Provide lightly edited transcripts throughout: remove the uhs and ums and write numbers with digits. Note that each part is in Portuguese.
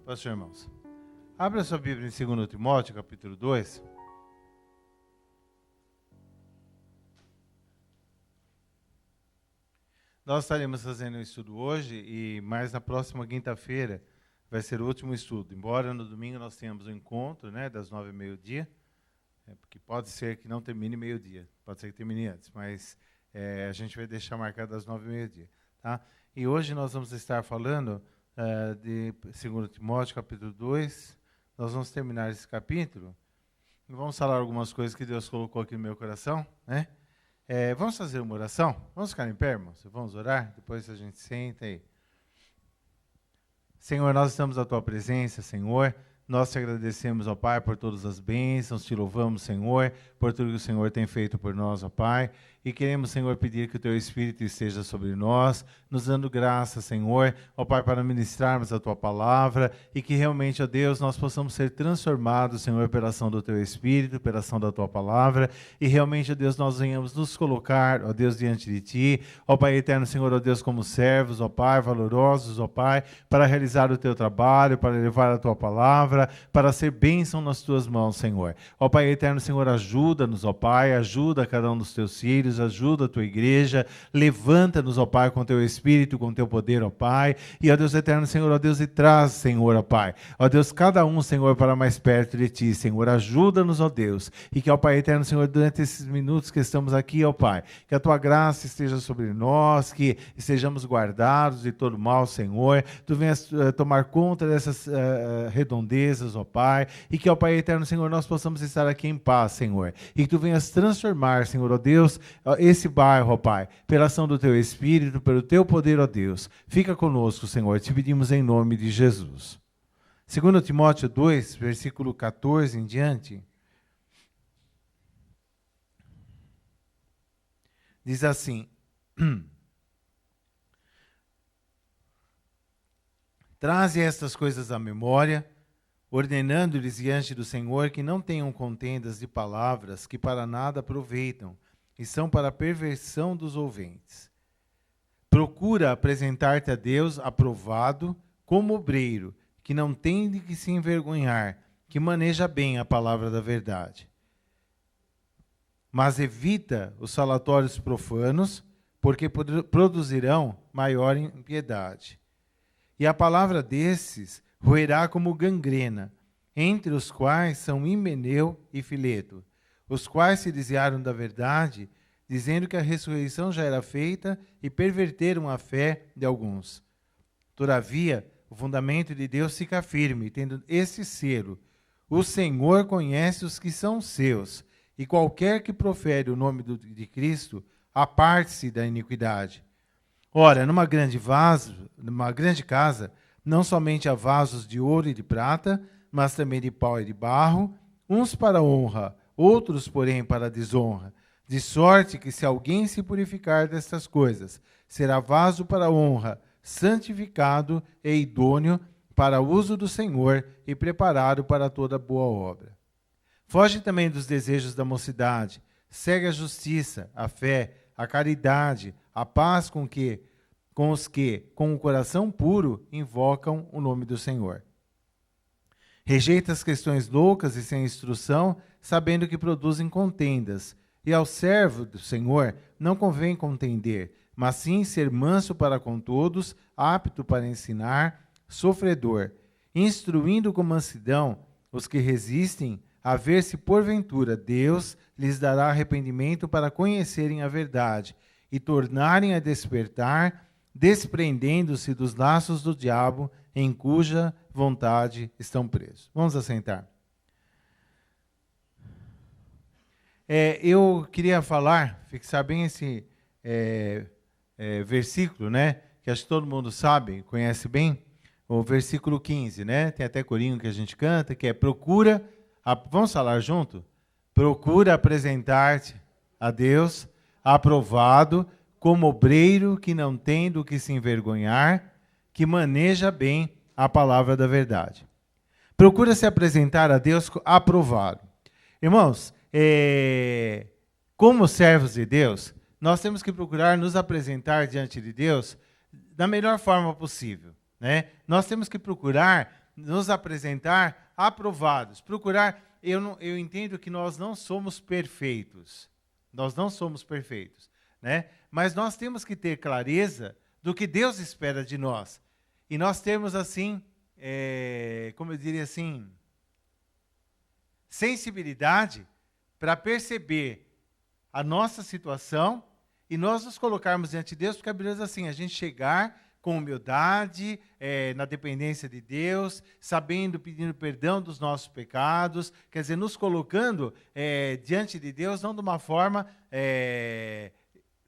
Pastor, irmãos, abra sua Bíblia em 2 Timóteo, capítulo 2. Nós estaremos fazendo um estudo hoje e mais na próxima quinta-feira vai ser o último estudo. Embora no domingo nós tenhamos um encontro, das 9h ao meio-dia, porque pode ser que não termine meio-dia, pode ser que termine antes, mas a gente vai deixar marcado das 9h ao meio-dia. Tá? E hoje nós vamos estar falando de 2 Timóteo, capítulo 2. Nós vamos terminar esse capítulo e vamos falar algumas coisas que Deus colocou aqui no meu coração, né? Vamos fazer uma oração? Vamos ficar em pé, irmãos? Vamos orar? Depois a gente senta aí. Senhor, nós estamos à Tua presença, Senhor. Nós te agradecemos, ó Pai, por todas as bênçãos. Te louvamos, Senhor, por tudo que o Senhor tem feito por nós, ó Pai. E queremos, Senhor, pedir que o Teu Espírito esteja sobre nós, nos dando graça, Senhor, ó Pai, para ministrarmos a Tua palavra e que realmente, ó Deus, nós possamos ser transformados, Senhor, pela ação do Teu Espírito, pela ação da Tua palavra e realmente, ó Deus, nós venhamos nos colocar, ó Deus, diante de Ti, ó Pai eterno, Senhor, ó Deus, como servos, ó Pai, valorosos, ó Pai, para realizar o Teu trabalho, para levar a Tua palavra, para ser bênção nas Tuas mãos, Senhor. Ó Pai eterno, Senhor, ajuda-nos, ó Pai, ajuda cada um dos Teus filhos, ajuda a Tua igreja, levanta-nos, ó Pai, com Teu Espírito, com Teu poder, ó Pai, e ó Deus eterno, Senhor, ó Deus, e traz, Senhor, ó Pai, ó Deus, cada um, Senhor, para mais perto de Ti, Senhor, ajuda-nos, ó Deus, e que, ó Pai eterno, Senhor, durante esses minutos que estamos aqui, ó Pai, que a Tua graça esteja sobre nós, que estejamos guardados de todo mal, Senhor, Tu venhas tomar conta dessas redondezas, ó Pai, e que, ó Pai eterno, Senhor, nós possamos estar aqui em paz, Senhor, e que Tu venhas transformar, Senhor, ó Deus, esse bairro, ó Pai, pela ação do Teu Espírito, pelo Teu poder, ó Deus. Fica conosco, Senhor, te pedimos em nome de Jesus. 2 Timóteo 2, versículo 14 em diante, diz assim: Traze estas coisas à memória, ordenando-lhes diante do Senhor que não tenham contendas de palavras que para nada aproveitam, e são para a perversão dos ouvintes. Procura apresentar-te a Deus aprovado, como obreiro, que não tem de que se envergonhar, que maneja bem a palavra da verdade. Mas evita os falatórios profanos, porque produzirão maior impiedade. E a palavra desses roerá como gangrena, entre os quais são Himeneu e Fileto, os quais se desviaram da verdade, dizendo que a ressurreição já era feita e perverteram a fé de alguns. Todavia, o fundamento de Deus fica firme, tendo esse selo: o Senhor conhece os que são seus, e qualquer que profere o nome de Cristo, aparte-se da iniquidade. Ora, numa grande casa, não somente há vasos de ouro e de prata, mas também de pau e de barro, uns para honra, outros, porém, para a desonra. De sorte que, se alguém se purificar destas coisas, será vaso para a honra, santificado e idôneo para o uso do Senhor e preparado para toda boa obra. Foge também dos desejos da mocidade, segue a justiça, a fé, a caridade, a paz com os que, com o coração puro, invocam o nome do Senhor. Rejeita as questões loucas e sem instrução, sabendo que produzem contendas. E ao servo do Senhor não convém contender, mas sim ser manso para com todos, apto para ensinar, sofredor, instruindo com mansidão os que resistem, a ver se porventura Deus lhes dará arrependimento para conhecerem a verdade e tornarem a despertar, desprendendo-se dos laços do diabo, em cuja vontade estão presos. Vamos assentar. Eu queria fixar bem esse versículo, que acho que todo mundo sabe, conhece bem, o versículo 15, tem até corinho que a gente canta, que é vamos falar junto? Procura apresentar-te a Deus aprovado, como obreiro que não tem do que se envergonhar, que maneja bem a palavra da verdade. Procura se apresentar a Deus aprovado. Irmãos, como servos de Deus, nós temos que procurar nos apresentar diante de Deus da melhor forma possível, Nós temos que procurar nos apresentar aprovados. Procurar, eu entendo que nós não somos perfeitos. Nós não somos perfeitos, né? Mas nós temos que ter clareza do que Deus espera de nós. E nós temos, assim, como eu diria assim, sensibilidade para perceber a nossa situação e nós nos colocarmos diante de Deus, porque a Bíblia diz assim, a gente chegar com humildade, na dependência de Deus, sabendo, pedindo perdão dos nossos pecados, quer dizer, nos colocando diante de Deus, não de uma forma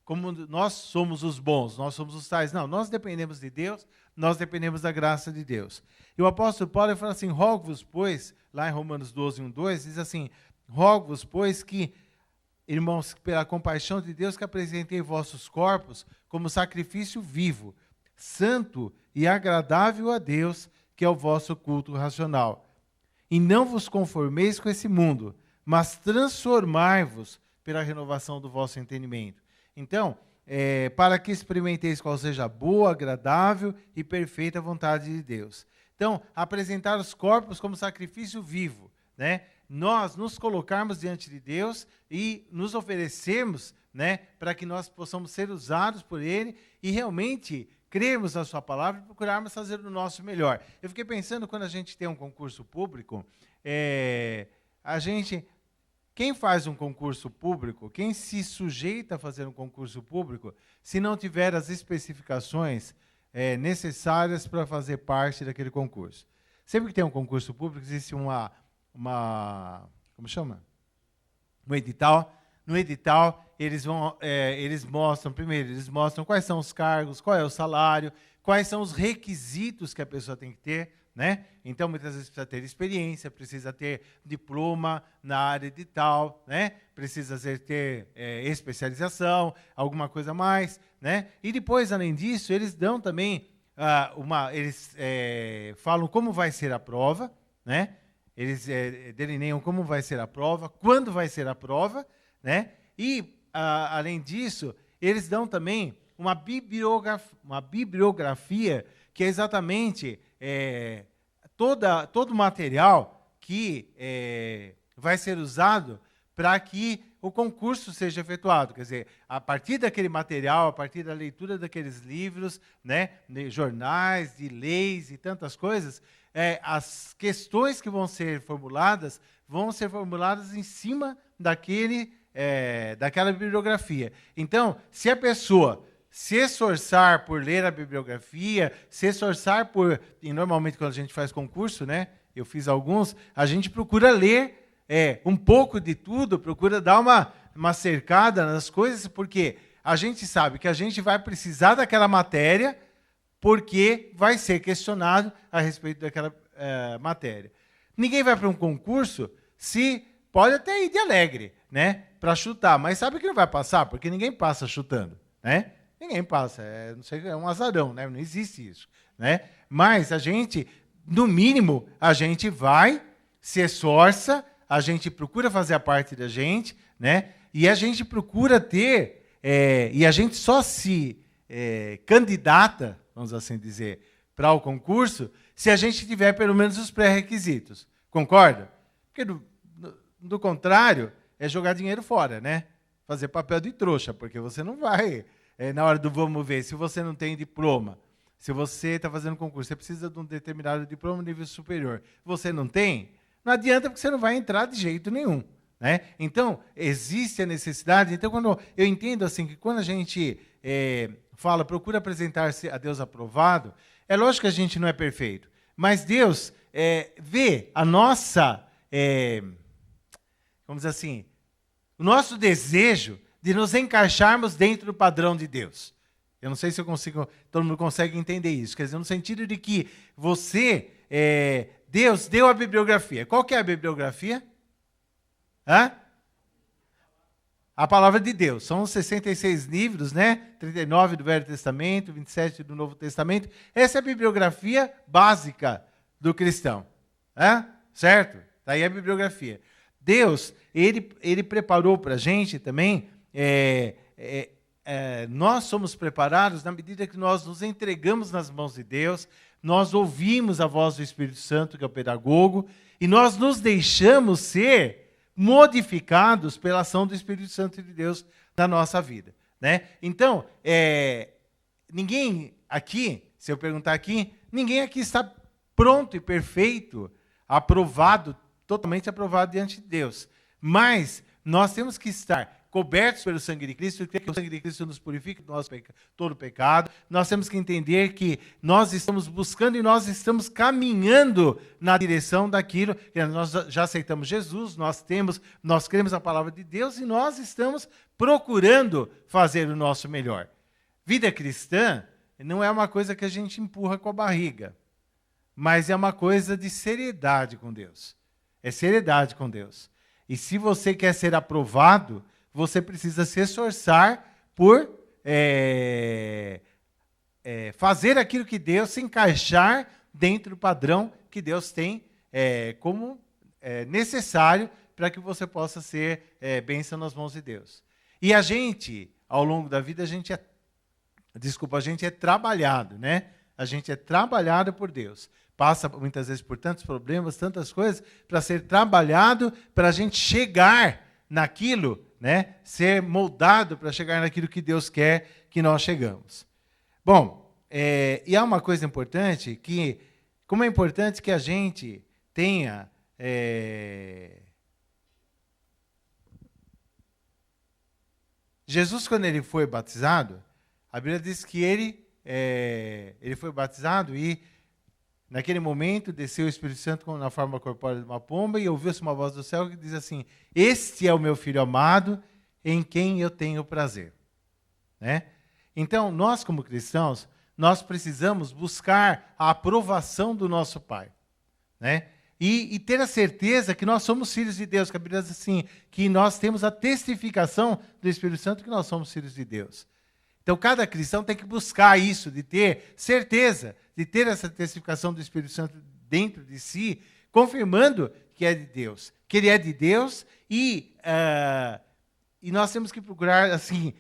como nós somos os bons, nós somos os tais. Não, nós dependemos de Deus, nós dependemos da graça de Deus. E o apóstolo Paulo fala assim, rogo-vos, pois, lá em Romanos 12, 1, 2, diz assim, rogo-vos, pois, que, irmãos, pela compaixão de Deus, que apresentei vossos corpos como sacrifício vivo, santo e agradável a Deus, que é o vosso culto racional. E não vos conformeis com esse mundo, mas transformai-vos pela renovação do vosso entendimento. Então, para que experimenteis qual seja a boa, agradável e perfeita vontade de Deus. Então, apresentar os corpos como sacrifício vivo, né? Nós nos colocarmos diante de Deus e nos oferecermos, né, para que nós possamos ser usados por Ele e realmente crermos na sua palavra e procurarmos fazer o nosso melhor. Eu fiquei pensando, quando a gente tem um concurso público, quem faz um concurso público, quem se sujeita a fazer um concurso público, se não tiver as especificações necessárias para fazer parte daquele concurso. Sempre que tem um concurso público, existe como chama? Um edital. No edital, eles mostram, primeiro, eles mostram quais são os cargos, qual é o salário, quais são os requisitos que a pessoa tem que ter, né? Então, muitas vezes precisa ter experiência, precisa ter diploma na área de tal, né? Precisa ter especialização, alguma coisa a mais, né? E depois, além disso, eles dão também eles falam como vai ser a prova, né? Eles delineiam como vai ser a prova, quando vai ser a prova, né? E, além disso, eles dão também uma bibliografia que é exatamente todo o material que vai ser usado para que o concurso seja efetuado. Quer dizer, a partir daquele material, a partir da leitura daqueles livros, né, de jornais, de leis e tantas coisas, as questões que vão ser formuladas em cima daquela bibliografia. Então, se a pessoa se esforçar por ler a bibliografia, se esforçar e normalmente quando a gente faz concurso, né, eu fiz alguns, a gente procura ler um pouco de tudo, procura dar uma cercada nas coisas, porque a gente sabe que a gente vai precisar daquela matéria, porque vai ser questionado a respeito daquela matéria. Ninguém vai para um concurso pode até ir de alegre, né, para chutar, mas sabe que não vai passar, porque ninguém passa chutando, né? Ninguém passa, não sei, é um azarão, né? Não existe isso, né? Mas a gente, no mínimo, a gente vai, se esforça, a gente procura fazer a parte da gente, né? E a gente procura ter, e a gente só se candidata, vamos assim dizer, para o concurso, se a gente tiver pelo menos os pré-requisitos. Concorda? Porque do contrário, é jogar dinheiro fora, né? Fazer papel de trouxa, porque você não vai, na hora do vamos ver, se você não tem diploma, se você está fazendo concurso, você precisa de um determinado diploma nível superior, você não tem, não adianta, porque você não vai entrar de jeito nenhum, né? Então, existe a necessidade. Então, quando eu entendo assim, que quando a gente procura apresentar-se a Deus aprovado, é lógico que a gente não é perfeito, mas Deus vê a nossa, vamos dizer assim, o nosso desejo de nos encaixarmos dentro do padrão de Deus. Eu não sei se todo mundo consegue entender isso. Quer dizer, no sentido de que Deus deu a bibliografia. Qual que é a bibliografia? A palavra de Deus. São 66 livros, né? 39 do Velho Testamento, 27 do Novo Testamento. Essa é a bibliografia básica do cristão. Certo? Está aí a bibliografia. Deus, ele preparou para a gente também nós somos preparados na medida que nós nos entregamos nas mãos de Deus, nós ouvimos a voz do Espírito Santo, que é o pedagogo, e nós nos deixamos ser modificados pela ação do Espírito Santo de Deus na nossa vida, né? Então, ninguém aqui, se eu perguntar aqui, ninguém aqui está pronto e perfeito, aprovado, totalmente aprovado diante de Deus. Mas nós temos que estar cobertos pelo sangue de Cristo, porque o sangue de Cristo nos purifica do nosso todo pecado. Nós temos que entender que nós estamos buscando e nós estamos caminhando na direção daquilo que nós já aceitamos Jesus, nós cremos na palavra de Deus e nós estamos procurando fazer o nosso melhor. Vida cristã não é uma coisa que a gente empurra com a barriga, mas é uma coisa de seriedade com Deus. É seriedade com Deus. E se você quer ser aprovado, você precisa se esforçar por fazer aquilo que Deus, se encaixar dentro do padrão que Deus tem como necessário para que você possa ser bênção nas mãos de Deus. E a gente, ao longo da vida, a gente é trabalhado, né? A gente é trabalhado por Deus. Passa muitas vezes por tantos problemas, tantas coisas, para ser trabalhado, para a gente chegar naquilo, né? Ser moldado para chegar naquilo que Deus quer que nós chegamos. Bom, e há uma coisa importante, como é importante que a gente tenha... Jesus, quando ele foi batizado, a Bíblia diz que ele foi batizado e, naquele momento, desceu o Espírito Santo na forma corpórea de uma pomba e ouviu-se uma voz do céu que diz assim: este é o meu Filho amado, em quem eu tenho prazer. Né? Então, nós como cristãos, nós precisamos buscar a aprovação do nosso Pai. Né? E ter a certeza que nós somos filhos de Deus, que a Bíblia diz assim, que nós temos a testificação do Espírito Santo que nós somos filhos de Deus. Então, cada cristão tem que buscar isso, de ter certeza, de ter essa testificação do Espírito Santo dentro de si, confirmando que é de Deus, que ele é de Deus, e nós temos que procurar, assim,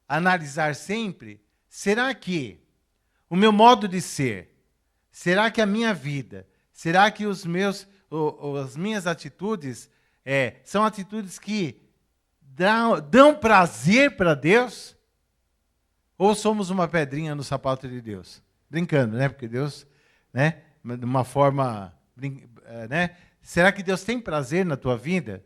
analisar sempre, será que o meu modo de ser, será que a minha vida, será que as minhas atitudes são atitudes que dão prazer para Deus? Ou somos uma pedrinha no sapato de Deus? Brincando, né? Porque Deus, né? De uma forma... né? Será que Deus tem prazer na tua vida?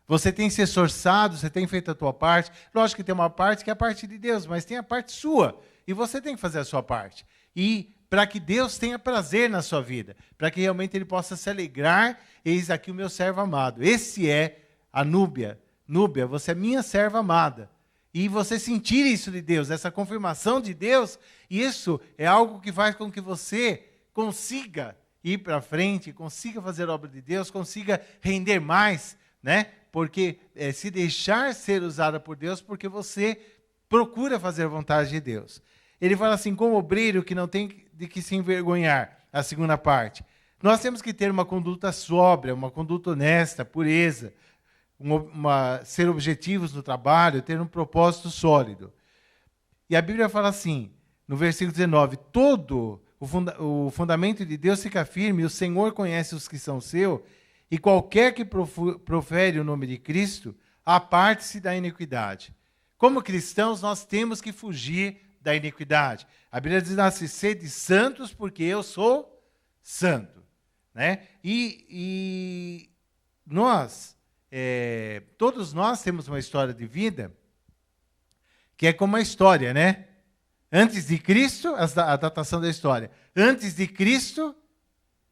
Você tem se esforçado, você tem feito a tua parte. Lógico que tem uma parte que é a parte de Deus, mas tem a parte sua. E você tem que fazer a sua parte. E para que Deus tenha prazer na sua vida, para que realmente Ele possa se alegrar, eis aqui o meu servo amado. Esse é a Núbia. Núbia, você é minha serva amada. E você sentir isso de Deus, essa confirmação de Deus, isso é algo que faz com que você consiga ir para frente, consiga fazer a obra de Deus, consiga render mais, né? Porque se deixar ser usada por Deus, porque você procura fazer a vontade de Deus. Ele fala assim, como obreiro que não tem de que se envergonhar, a segunda parte. Nós temos que ter uma conduta sóbria, uma conduta honesta, pureza, ser objetivos no trabalho, ter um propósito sólido. E a Bíblia fala assim, no versículo 19, todo o fundamento de Deus fica firme, o Senhor conhece os que são seus, e qualquer que profere o nome de Cristo, aparte-se da iniquidade. Como cristãos, nós temos que fugir da iniquidade. A Bíblia diz assim, sede santos, porque eu sou santo. Né? E nós, todos nós temos uma história de vida que é como uma história, né? Antes de Cristo, a datação da história. Antes de Cristo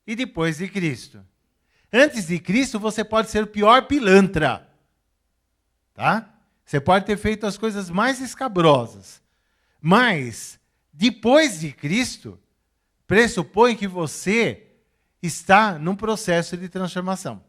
e depois de Cristo. Antes de Cristo, você pode ser o pior pilantra. Tá? Você pode ter feito as coisas mais escabrosas. Mas, depois de Cristo, pressupõe que você está num processo de transformação.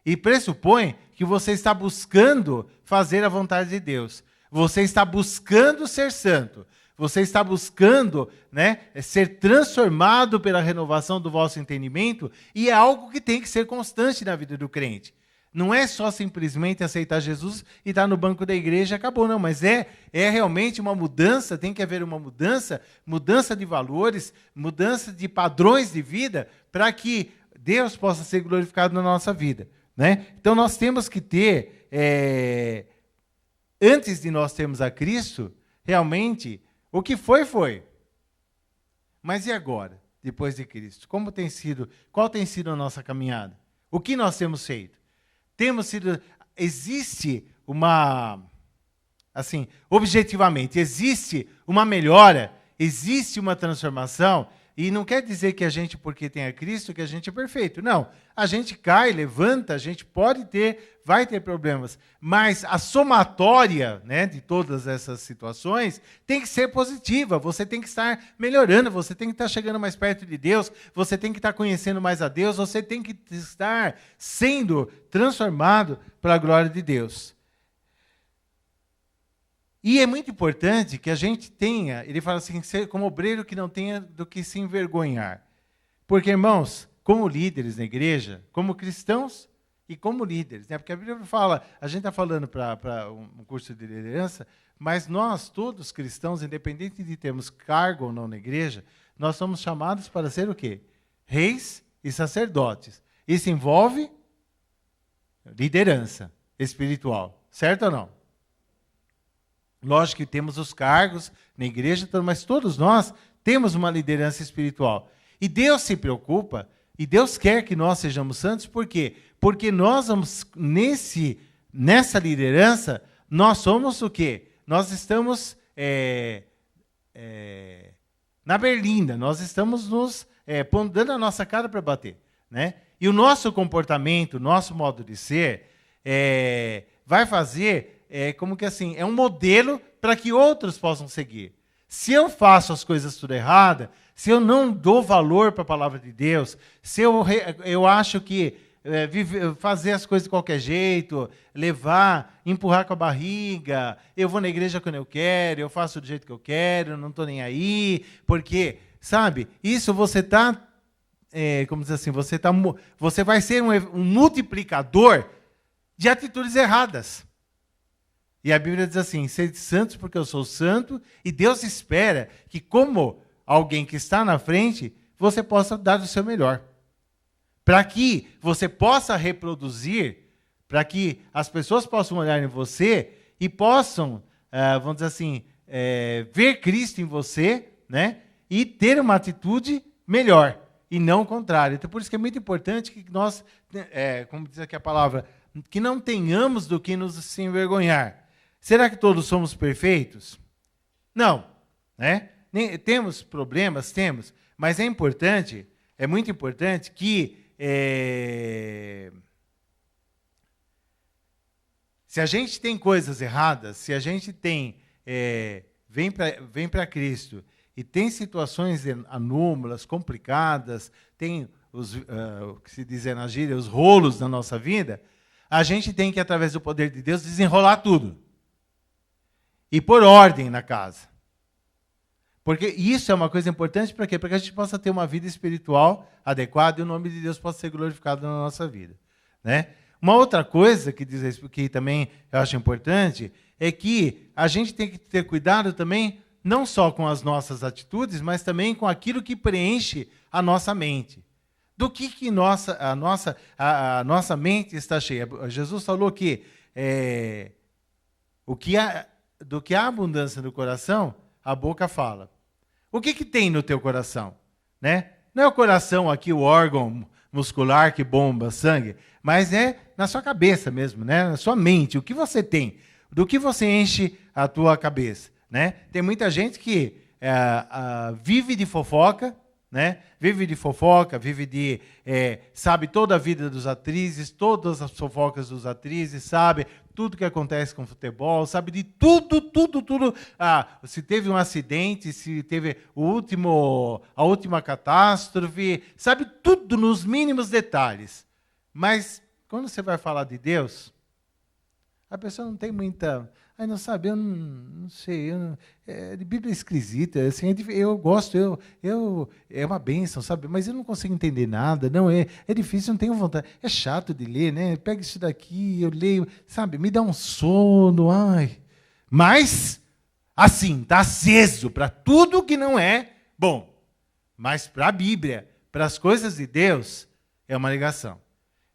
E pressupõe que você está buscando fazer a vontade de Deus. Você está buscando ser santo. Você está buscando, né, ser transformado pela renovação do vosso entendimento, e é algo que tem que ser constante na vida do crente. Não é só simplesmente aceitar Jesus e estar no banco da igreja e acabou, não. Mas é realmente uma mudança, tem que haver uma mudança de valores, mudança de padrões de vida, para que Deus possa ser glorificado na nossa vida, né? Então nós temos que ter, antes de nós termos a Cristo, realmente, o que foi. Mas e agora, depois de Cristo? Qual tem sido a nossa caminhada? O que nós temos feito? Existe objetivamente, existe uma melhora, existe uma transformação, e não quer dizer que a gente, porque tem a Cristo, que a gente é perfeito. Não, a gente cai, levanta, a gente vai ter problemas, mas a somatória, né, de todas essas situações tem que ser positiva, você tem que estar melhorando, você tem que estar chegando mais perto de Deus, você tem que estar conhecendo mais a Deus, você tem que estar sendo transformado para a glória de Deus. E é muito importante que a gente tenha, ele fala assim, ser como obreiro que não tenha do que se envergonhar. Porque, irmãos, como líderes na igreja, como cristãos e como líderes, né? Porque a Bíblia fala, a gente está falando para um curso de liderança, mas nós, todos cristãos, independente de termos cargo ou não na igreja, nós somos chamados para ser o quê? Reis e sacerdotes. Isso envolve liderança espiritual, certo ou não? Lógico que temos os cargos na igreja, mas todos nós temos uma liderança espiritual. E Deus se preocupa, e Deus quer que nós sejamos santos, por quê? Porque nós vamos, nessa liderança, nós somos o quê? Nós estamos na berlinda, nós estamos dando a nossa cara para bater, né? E o nosso comportamento, o nosso modo de ser, vai fazer... como que assim, é um modelo para que outros possam seguir. Se eu faço as coisas tudo errada, se eu não dou valor para a palavra de Deus, se eu acho que fazer as coisas de qualquer jeito, empurrar com a barriga, eu vou na igreja quando eu quero, eu faço do jeito que eu quero, não estou nem aí, porque, sabe, isso você está, como dizer assim, você vai ser um multiplicador de atitudes erradas. E a Bíblia diz assim, sede santos porque eu sou santo, e Deus espera que, como alguém que está na frente, você possa dar o seu melhor. Para que você possa reproduzir, para que as pessoas possam olhar em você e possam, vamos dizer assim, ver Cristo em você, né? E ter uma atitude melhor, e não o contrário. Então, por isso que é muito importante que nós, como diz aqui a palavra, que não tenhamos do que nos se envergonhar. Será que todos somos perfeitos? Não, né? Temos problemas, temos, mas é muito importante que se a gente tem coisas erradas, se a gente vem para Cristo e tem situações anômalas, complicadas, tem o que se diz na gíria, os rolos na nossa vida, a gente tem que, através do poder de Deus, desenrolar tudo. E pôr ordem na casa. Porque isso é uma coisa importante para quê? Para que a gente possa ter uma vida espiritual adequada e o nome de Deus possa ser glorificado na nossa vida, né? Uma outra coisa que também eu acho importante é que a gente tem que ter cuidado também, não só com as nossas atitudes, mas também com aquilo que preenche a nossa mente. Do que a nossa mente está cheia. Jesus falou que do que há abundância no coração, a boca fala. O que tem no teu coração? Né? Não é o coração aqui, o órgão muscular que bomba sangue, mas é na sua cabeça mesmo, né? Na sua mente. O que você tem? Do que você enche a tua cabeça? Né? Tem muita gente que vive de fofoca, né? Vive sabe toda a vida dos atrizes, todas as fofocas dos atrizes, sabe tudo que acontece com o futebol, sabe de tudo. Se teve um acidente, se teve a última catástrofe, sabe tudo nos mínimos detalhes. Mas quando você vai falar de Deus, a pessoa não tem muita... Ai, não sabe, eu não sei, de Bíblia esquisita, assim, eu gosto, é uma bênção, sabe? Mas eu não consigo entender nada, não é difícil, eu não tenho vontade, é chato de ler, né? Pega isso daqui, eu leio, sabe? Me dá um sono, ai. Mas, assim, está aceso para tudo que não é bom. Mas para a Bíblia, para as coisas de Deus, é uma ligação.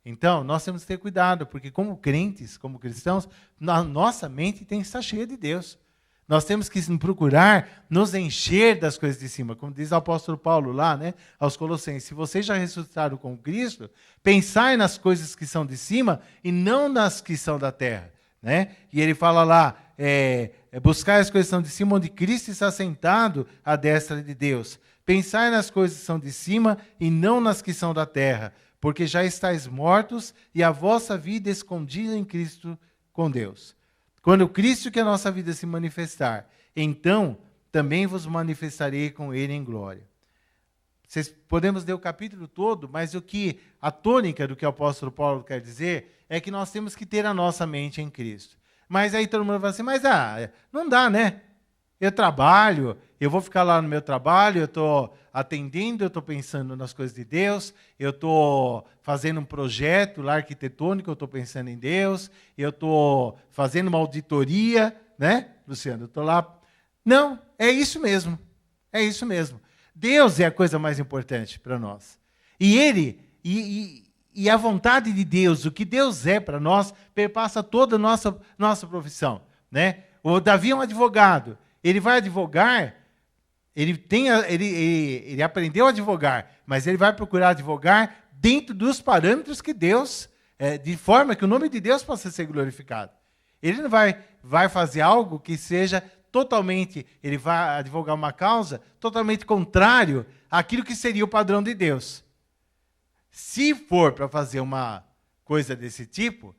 Então, nós temos que ter cuidado, porque como crentes, como cristãos, nossa mente tem que estar cheia de Deus. Nós temos que procurar nos encher das coisas de cima. Como diz o apóstolo Paulo lá, né, aos Colossenses, se vocês já ressuscitaram com Cristo, pensai nas coisas que são de cima e não nas que são da terra. Né? E ele fala lá, buscar as coisas que são de cima, onde Cristo está sentado à destra de Deus. Pensai nas coisas que são de cima e não nas que são da terra, porque já estáis mortos e a vossa vida escondida em Cristo com Deus. Quando Cristo, que é a nossa vida, se manifestar, então também vos manifestarei com Ele em glória. Podemos ler o capítulo todo, mas a tônica do que o apóstolo Paulo quer dizer é que nós temos que ter a nossa mente em Cristo. Mas aí todo mundo vai assim, mas não dá, né? Eu trabalho, eu vou ficar lá no meu trabalho, eu estou atendendo, eu estou pensando nas coisas de Deus, eu estou fazendo um projeto lá arquitetônico, eu estou pensando em Deus, eu estou fazendo uma auditoria, né, Luciano? Eu estou lá. Não, é isso mesmo. É isso mesmo. Deus é a coisa mais importante para nós. E a vontade de Deus, o que Deus é para nós, perpassa toda a nossa profissão. Né? O Davi é um advogado. Ele vai advogar, ele aprendeu a advogar, mas ele vai procurar advogar dentro dos parâmetros que Deus, de forma que o nome de Deus possa ser glorificado. Ele não vai fazer algo que seja totalmente, ele vai advogar uma causa totalmente contrário àquilo que seria o padrão de Deus. Se for para fazer uma coisa desse tipo,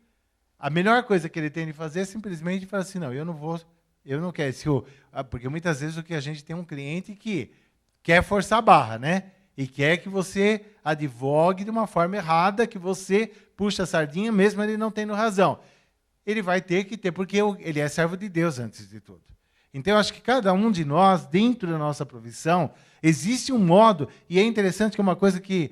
a melhor coisa que ele tem de fazer é simplesmente falar assim, não, eu não quero. Porque muitas vezes o que a gente tem um cliente que quer forçar a barra, né? E quer que você advogue de uma forma errada, que você puxa a sardinha, mesmo ele não tendo razão. Ele vai ter que ter, porque ele é servo de Deus antes de tudo. Então, eu acho que cada um de nós, dentro da nossa profissão, existe um modo, e é interessante que é uma coisa que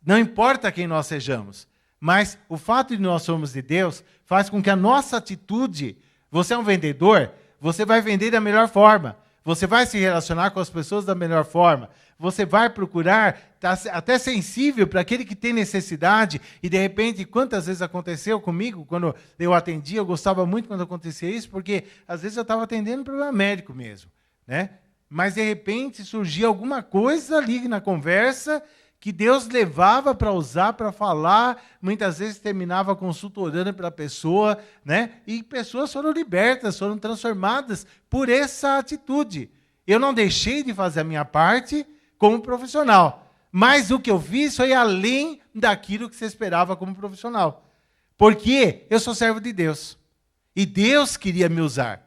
não importa quem nós sejamos, mas o fato de nós somos de Deus faz com que a nossa atitude, você é um vendedor, você vai vender da melhor forma, você vai se relacionar com as pessoas da melhor forma, você vai procurar estar até sensível para aquele que tem necessidade, e de repente, quantas vezes aconteceu comigo, quando eu atendia, eu gostava muito quando acontecia isso, porque às vezes eu estava atendendo um problema médico mesmo, né? Mas de repente surgia alguma coisa ali na conversa que Deus levava para usar, para falar, muitas vezes terminava a consulta orando para a pessoa, né? E pessoas foram libertas, foram transformadas por essa atitude. Eu não deixei de fazer a minha parte como profissional, mas o que eu fiz foi além daquilo que se esperava como profissional. Porque eu sou servo de Deus, e Deus queria me usar.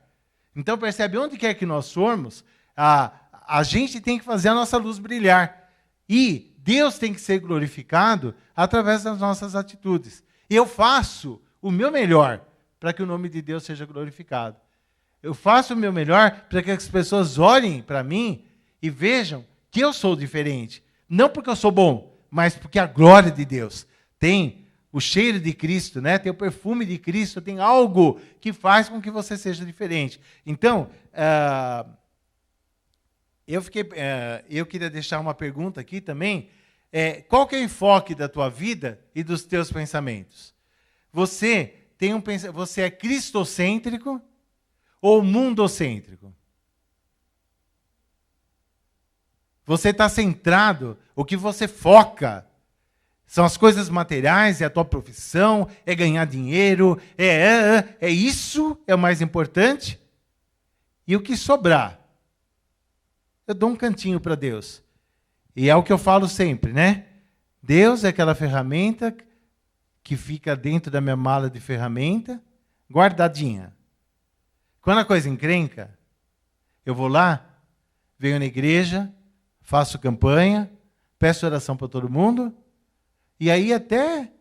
Então percebe, onde quer que nós formos, a gente tem que fazer a nossa luz brilhar. E Deus tem que ser glorificado através das nossas atitudes. Eu faço o meu melhor para que o nome de Deus seja glorificado. Eu faço o meu melhor para que as pessoas olhem para mim e vejam que eu sou diferente. Não porque eu sou bom, mas porque a glória de Deus tem o cheiro de Cristo, né? Tem o perfume de Cristo, tem algo que faz com que você seja diferente. Então, eu queria deixar uma pergunta aqui também. Qual que é o enfoque da tua vida e dos teus pensamentos? Você é cristocêntrico ou mundocêntrico? Você está centrado, o que você foca são as coisas materiais, é a tua profissão, é ganhar dinheiro, isso é o mais importante? E o que sobrar? Eu dou um cantinho para Deus. E é o que eu falo sempre, né? Deus é aquela ferramenta que fica dentro da minha mala de ferramenta, guardadinha. Quando a coisa encrenca, eu vou lá, venho na igreja, faço campanha, peço oração para todo mundo, e aí até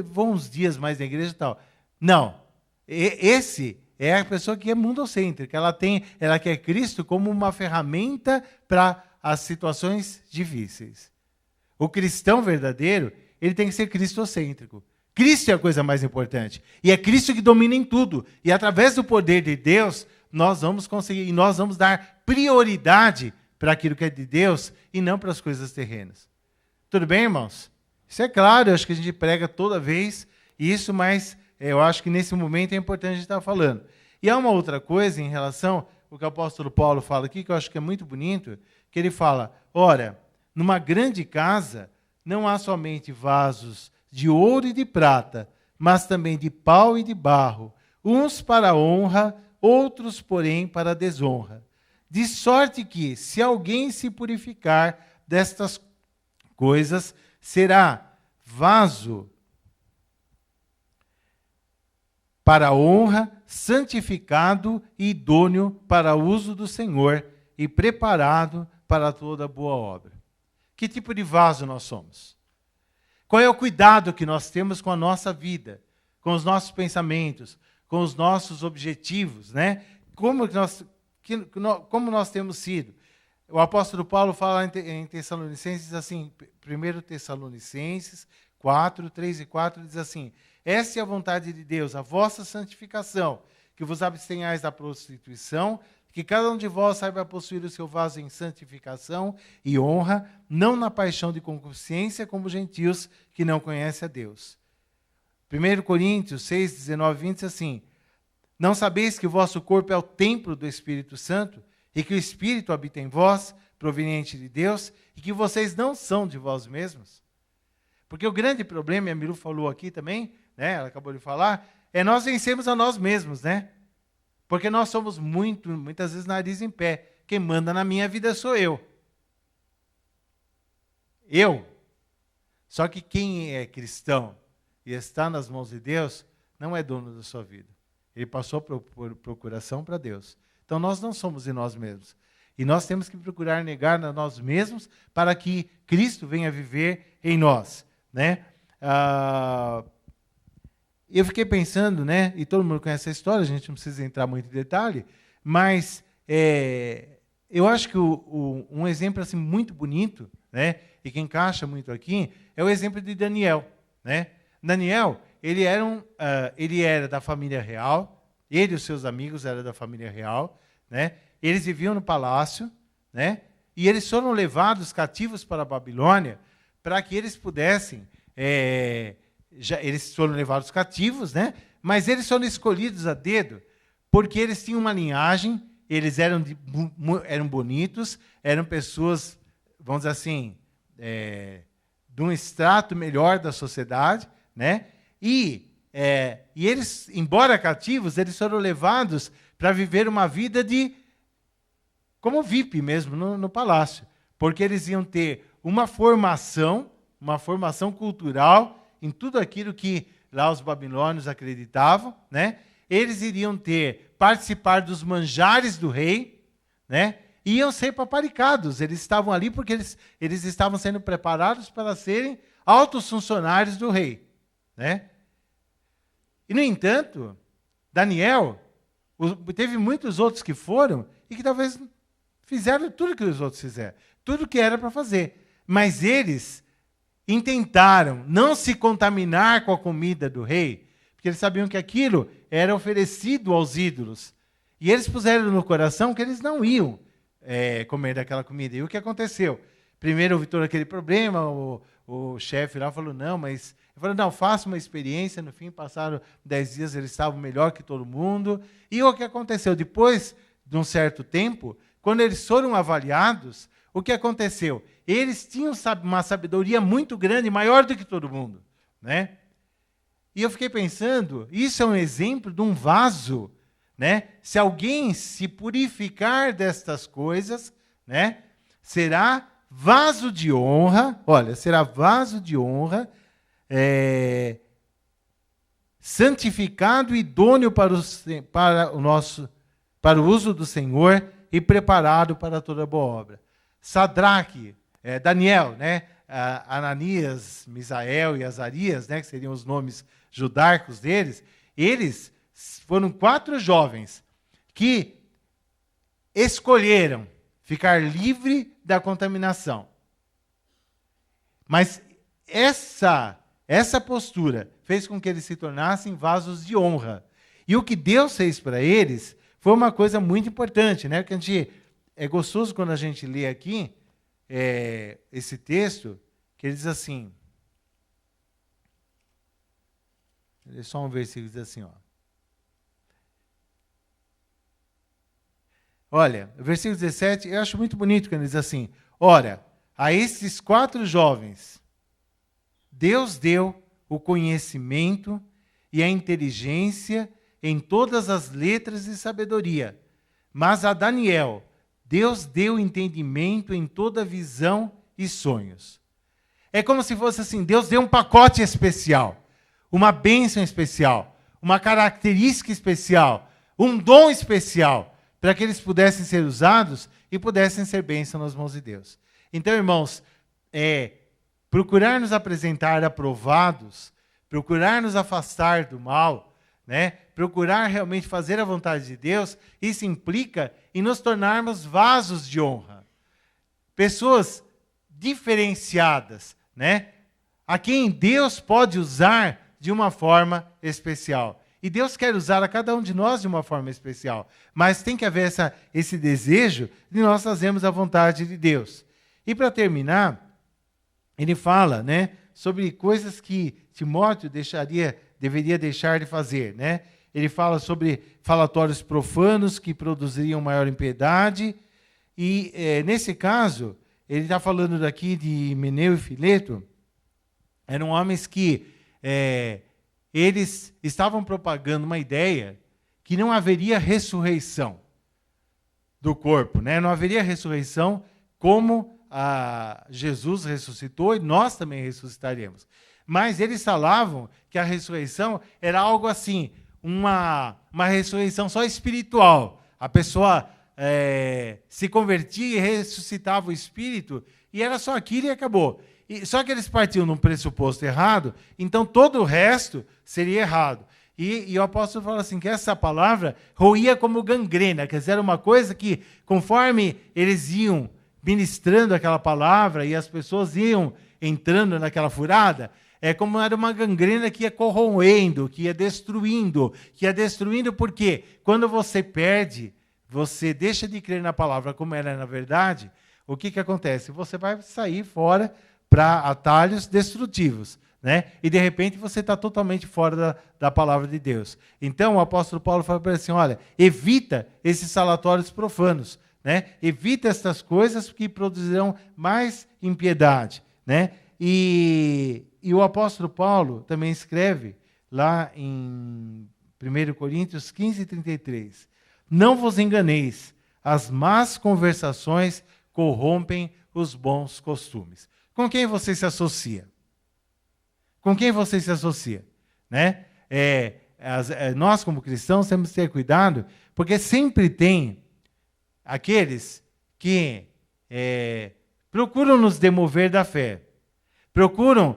vou uns dias mais na igreja e tal. Não, Esse é a pessoa que é mundocêntrica. Ela quer Cristo como uma ferramenta para as situações difíceis. O cristão verdadeiro, ele tem que ser cristocêntrico. Cristo é a coisa mais importante. E é Cristo que domina em tudo. E através do poder de Deus, nós vamos conseguir, e nós vamos dar prioridade para aquilo que é de Deus e não para as coisas terrenas. Tudo bem, irmãos? Isso é claro, eu acho que a gente prega toda vez isso, mas eu acho que nesse momento é importante a gente estar falando. E há uma outra coisa em relação ao que o apóstolo Paulo fala aqui, que eu acho que é muito bonito, que ele fala, ora, numa grande casa não há somente vasos de ouro e de prata, mas também de pau e de barro, uns para a honra, outros, porém, para a desonra. De sorte que, se alguém se purificar destas coisas, será vaso para a honra, santificado e idôneo para o uso do Senhor e preparado para toda boa obra. Que tipo de vaso nós somos? Qual é o cuidado que nós temos com a nossa vida, com os nossos pensamentos, com os nossos objetivos, né? Como nós temos sido? O apóstolo Paulo fala em Tessalonicenses assim, 1 Tessalonicenses 4, 3 e 4, diz assim, essa é a vontade de Deus, a vossa santificação, que vos abstenhais da prostituição, que cada um de vós saiba possuir o seu vaso em santificação e honra, não na paixão de concupiscência, como gentios que não conhecem a Deus. 1 Coríntios 6, 19 e 20 diz assim, não sabeis que o vosso corpo é o templo do Espírito Santo, e que o Espírito habita em vós, proveniente de Deus, e que vocês não são de vós mesmos? Porque o grande problema, e a Miru falou aqui também, né, ela acabou de falar, é nós vencermos a nós mesmos, né? Porque nós somos muitas vezes nariz em pé. Quem manda na minha vida sou eu. Eu. Só que quem é cristão e está nas mãos de Deus, não é dono da sua vida. Ele passou por procuração para Deus. Então nós não somos de nós mesmos. E nós temos que procurar negar a nós mesmos para que Cristo venha viver em nós, né? Eu fiquei pensando, né? E todo mundo conhece a história, a gente não precisa entrar muito em detalhe, mas eu acho que um exemplo assim muito bonito, né? E que encaixa muito aqui é o exemplo de Daniel, né? Daniel, ele era da família real, ele e os seus amigos eram da família real, né? Eles viviam no palácio, né? E eles foram levados cativos para a Babilônia para que eles pudessem eles foram levados cativos, né? Mas eles foram escolhidos a dedo porque eles tinham uma linhagem, eles eram bonitos, eram pessoas, vamos dizer assim, de um extrato melhor da sociedade, né? E eles, embora cativos, eles foram levados para viver uma vida como VIP mesmo, no palácio, porque eles iam ter uma formação cultural em tudo aquilo que lá os babilônios acreditavam, né? Eles iriam participar dos manjares do rei, né? Iam ser paparicados, eles estavam ali porque eles estavam sendo preparados para serem altos funcionários do rei, né? E, no entanto, Daniel, teve muitos outros que foram e que talvez fizeram tudo que os outros fizeram, tudo que era para fazer, mas eles intentaram não se contaminar com a comida do rei, porque eles sabiam que aquilo era oferecido aos ídolos. E eles puseram no coração que eles não iam comer daquela comida. E o que aconteceu? Primeiro houve todo aquele problema, o chefe lá falou, não, mas... Ele falou, não, faça uma experiência. No fim, passaram 10 dias, eles estavam melhor que todo mundo. E o que aconteceu? Depois de um certo tempo, quando eles foram avaliados, o que aconteceu? Eles tinham uma sabedoria muito grande, maior do que todo mundo, né? E eu fiquei pensando, isso é um exemplo de um vaso, né? Se alguém se purificar destas coisas, né? Será vaso de honra, olha, será vaso de honra, santificado e idôneo para o uso do Senhor e preparado para toda boa obra. Sadraque, Daniel, né? Ananias, Misael e Azarias, né? Que seriam os nomes judaicos deles, eles foram 4 jovens que escolheram ficar livre da contaminação. Mas essa postura fez com que eles se tornassem vasos de honra. E o que Deus fez para eles foi uma coisa muito importante, né? Porque é gostoso quando a gente lê aqui esse texto, que ele diz assim. É só um versículo que diz assim, ó. Olha, o versículo 17, eu acho muito bonito quando ele diz assim: ora, a esses 4 jovens, Deus deu o conhecimento e a inteligência em todas as letras e sabedoria. Mas a Daniel, Deus deu entendimento em toda visão e sonhos. É como se fosse assim, Deus deu um pacote especial, uma bênção especial, uma característica especial, um dom especial, para que eles pudessem ser usados e pudessem ser bênção nas mãos de Deus. Então, irmãos, procurar nos apresentar aprovados, procurar nos afastar do mal, né? Procurar realmente fazer a vontade de Deus, isso implica em nos tornarmos vasos de honra. Pessoas diferenciadas, né? A quem Deus pode usar de uma forma especial. E Deus quer usar a cada um de nós de uma forma especial. Mas tem que haver esse desejo de nós fazermos a vontade de Deus. E para terminar, ele fala, né, sobre coisas que Timóteo deveria deixar de fazer, né? Ele fala sobre falatórios profanos que produziriam maior impiedade. E, nesse caso, ele está falando daqui de Himeneu e Fileto. Eram homens que eles estavam propagando uma ideia que não haveria ressurreição do corpo, né? Não haveria ressurreição como Jesus ressuscitou e nós também ressuscitaremos. Mas eles falavam que a ressurreição era algo assim, uma ressurreição só espiritual. A pessoa se convertia e ressuscitava o espírito e era só aquilo e acabou. Só que eles partiam num pressuposto errado, então todo o resto seria errado. E o apóstolo fala assim, que essa palavra roía como gangrena, quer dizer, era uma coisa que, conforme eles iam ministrando aquela palavra e as pessoas iam entrando naquela furada, como era uma gangrena que ia corroendo, que ia destruindo, porque quando você perde, você deixa de crer na palavra como ela é na verdade, o que acontece? Você vai sair fora para atalhos destrutivos, né? E de repente você está totalmente fora da palavra de Deus. Então o apóstolo Paulo fala para ele assim, olha, evita esses falatórios profanos, né? Evita estas coisas que produzirão mais impiedade, né? E o apóstolo Paulo também escreve lá em 1 Coríntios 15:33, não vos enganeis, as más conversações corrompem os bons costumes. Com quem você se associa? Com quem você se associa? Né? Nós, como cristãos, temos que ter cuidado, porque sempre tem aqueles que procuram nos demover da fé, procuram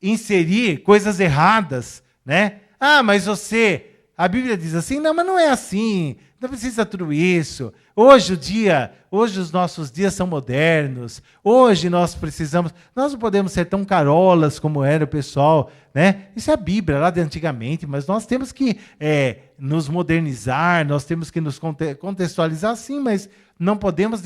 inserir coisas erradas, né? Ah, mas a Bíblia diz assim, não, mas não é assim, não precisa tudo isso. Hoje os nossos dias são modernos, hoje nós não podemos ser tão carolas como era o pessoal, né? Isso é a Bíblia lá de antigamente, mas nós temos que nos modernizar, nós temos que nos contextualizar sim, mas não podemos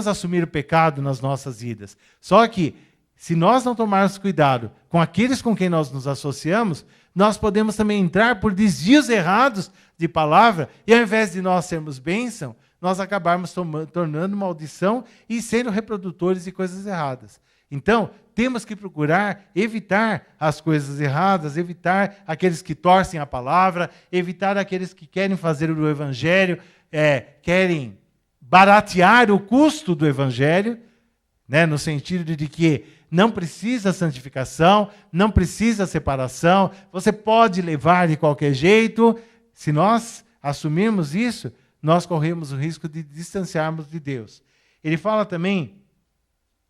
assumir o pecado nas nossas vidas. Só que, se nós não tomarmos cuidado com aqueles com quem nós nos associamos, nós podemos também entrar por desvios errados de palavra, e ao invés de nós sermos bênção, nós acabarmos tornando maldição e sendo reprodutores de coisas erradas. Então, temos que procurar evitar as coisas erradas, evitar aqueles que torcem a palavra, evitar aqueles que querem fazer o evangelho, querem baratear o custo do evangelho, né, no sentido de que não precisa santificação, não precisa separação, você pode levar de qualquer jeito. Se nós assumirmos isso, nós corremos o risco de distanciarmos de Deus. Ele fala também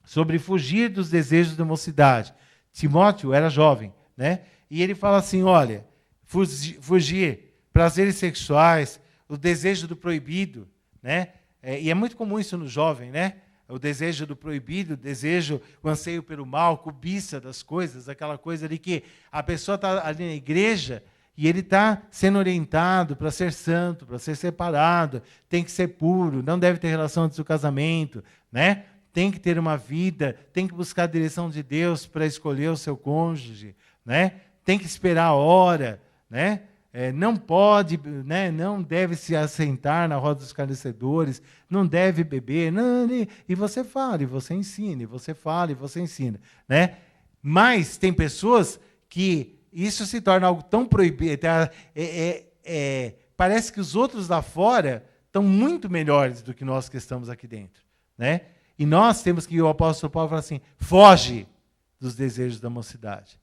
sobre fugir dos desejos da mocidade. Timóteo era jovem, né? E ele fala assim, olha, fugir prazeres sexuais, o desejo do proibido, né? E é muito comum isso no jovem, né? O desejo do proibido, o anseio pelo mal, cobiça das coisas, aquela coisa de que a pessoa está ali na igreja e ele está sendo orientado para ser santo, para ser separado, tem que ser puro, não deve ter relação antes do casamento, né? Tem que ter uma vida, tem que buscar a direção de Deus para escolher o seu cônjuge, né? Tem que esperar a hora, né? Não pode, né? Não deve se assentar na roda dos escarnecedores, não deve beber, não, e você fala, e você ensina, e você fala, e você ensina, né? Mas tem pessoas que isso se torna algo tão proibido, parece que os outros lá fora estão muito melhores do que nós que estamos aqui dentro, né? E nós temos que, o apóstolo Paulo fala assim, foge dos desejos da mocidade.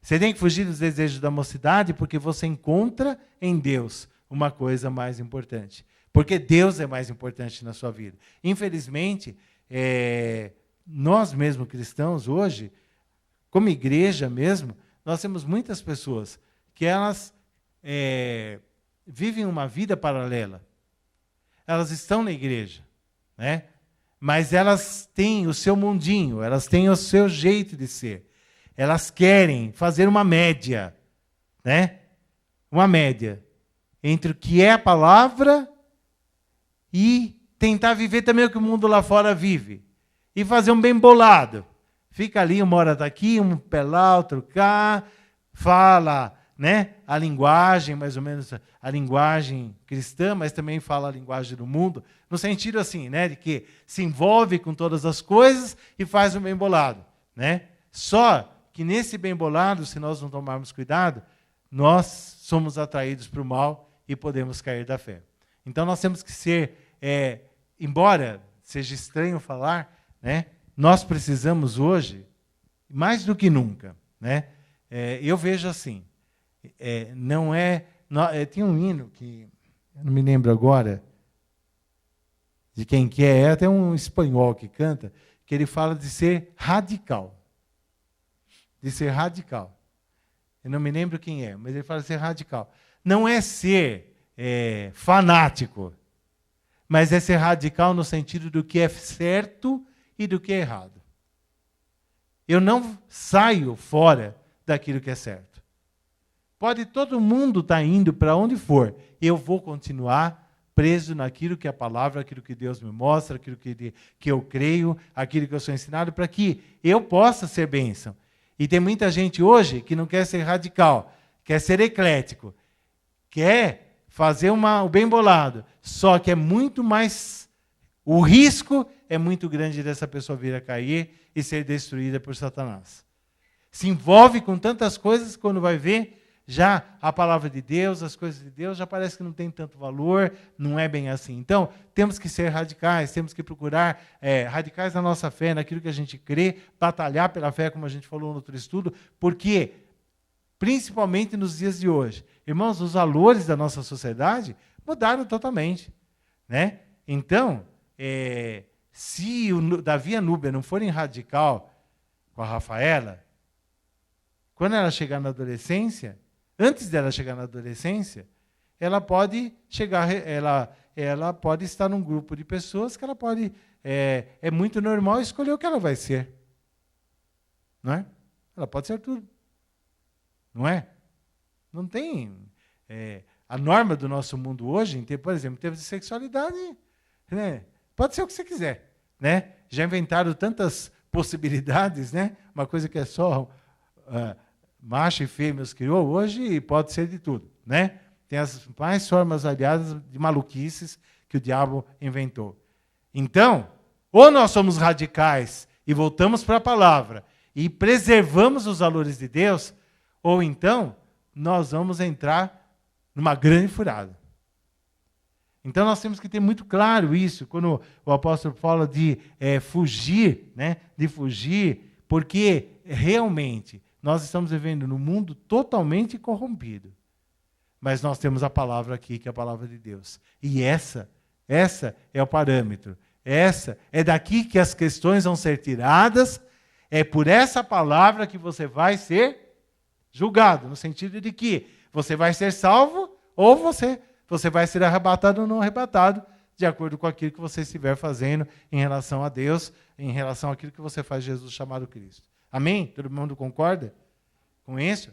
Você tem que fugir dos desejos da mocidade porque você encontra em Deus uma coisa mais importante. Porque Deus é mais importante na sua vida. Infelizmente, nós mesmos cristãos hoje, como igreja mesmo, nós temos muitas pessoas que elas vivem uma vida paralela. Elas estão na igreja, né? Mas elas têm o seu mundinho, elas têm o seu jeito de ser. Elas querem fazer uma média, né? Uma média entre o que é a palavra e tentar viver também o que o mundo lá fora vive. E fazer um bem bolado. Fica ali, uma hora está aqui, um pé lá, outro cá, fala, né? A linguagem, mais ou menos a linguagem cristã, mas também fala a linguagem do mundo, no sentido assim, né? De que se envolve com todas as coisas e faz um bem bolado, né? Só que nesse bem bolado, se nós não tomarmos cuidado, nós somos atraídos para o mal e podemos cair da fé. Então nós temos que ser, embora seja estranho falar, né, nós precisamos hoje, mais do que nunca, né, eu vejo assim, tem um hino que, eu não me lembro agora de quem que é até um espanhol que canta, que ele fala de ser radical. De ser radical. Eu não me lembro quem é, mas ele fala de ser radical. Não é ser fanático, mas é ser radical no sentido do que é certo e do que é errado. Eu não saio fora daquilo que é certo. Pode todo mundo estar indo para onde for, eu vou continuar preso naquilo que é a palavra, aquilo que Deus me mostra, aquilo que eu creio, aquilo que eu sou ensinado, para que eu possa ser bênção. E tem muita gente hoje que não quer ser radical, quer ser eclético, quer fazer o bem bolado, só que é muito mais... O risco é muito grande dessa pessoa vir a cair e ser destruída por Satanás. Se envolve com tantas coisas, quando vai ver, já a palavra de Deus, as coisas de Deus, já parece que não tem tanto valor, não é bem assim. Então, temos que ser radicais, temos que procurar radicais na nossa fé, naquilo que a gente crê, batalhar pela fé, como a gente falou no outro estudo, porque, principalmente nos dias de hoje, irmãos, os valores da nossa sociedade mudaram totalmente, né? Então, se o Davi e a Núbia não forem radical com a Rafaela, quando ela chegar na adolescência, antes dela chegar na adolescência, ela pode estar num grupo de pessoas que ela pode, é muito normal escolher o que ela vai ser. Não é? Ela pode ser tudo. Não é? Não tem... a norma do nosso mundo hoje, por exemplo, em termos de sexualidade, né? Pode ser o que você quiser. Né? Já inventaram tantas possibilidades, né? Uma coisa que é só... macho e fêmeas criou, hoje pode ser de tudo, né? Tem as mais formas variadas de maluquices que o diabo inventou. Então, ou nós somos radicais e voltamos para a palavra e preservamos os valores de Deus, ou então nós vamos entrar numa grande furada. Então nós temos que ter muito claro isso, quando o apóstolo fala de fugir, né? De fugir, porque realmente nós estamos vivendo num mundo totalmente corrompido. Mas nós temos a palavra aqui, que é a palavra de Deus. E essa é o parâmetro. Essa é daqui que as questões vão ser tiradas. É por essa palavra que você vai ser Julgado, no sentido de que você vai ser salvo ou você vai ser arrebatado ou não arrebatado, de acordo com aquilo que você estiver fazendo em relação a Deus, em relação àquilo que você faz Jesus chamado Cristo. Amém? Todo mundo concorda com isso?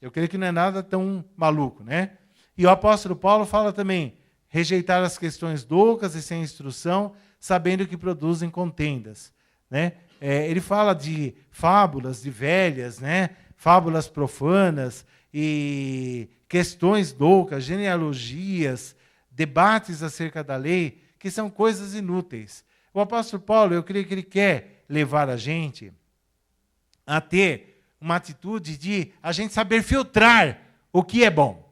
Eu creio que não é nada tão maluco, né? E o apóstolo Paulo fala também, rejeitar as questões doucas e sem instrução, sabendo que produzem contendas, né? Ele fala de fábulas, de velhas, né? Fábulas profanas e questões doucas, genealogias, debates acerca da lei, que são coisas inúteis. O apóstolo Paulo, eu creio que ele quer levar a gente a ter uma atitude de a gente saber filtrar o que é bom.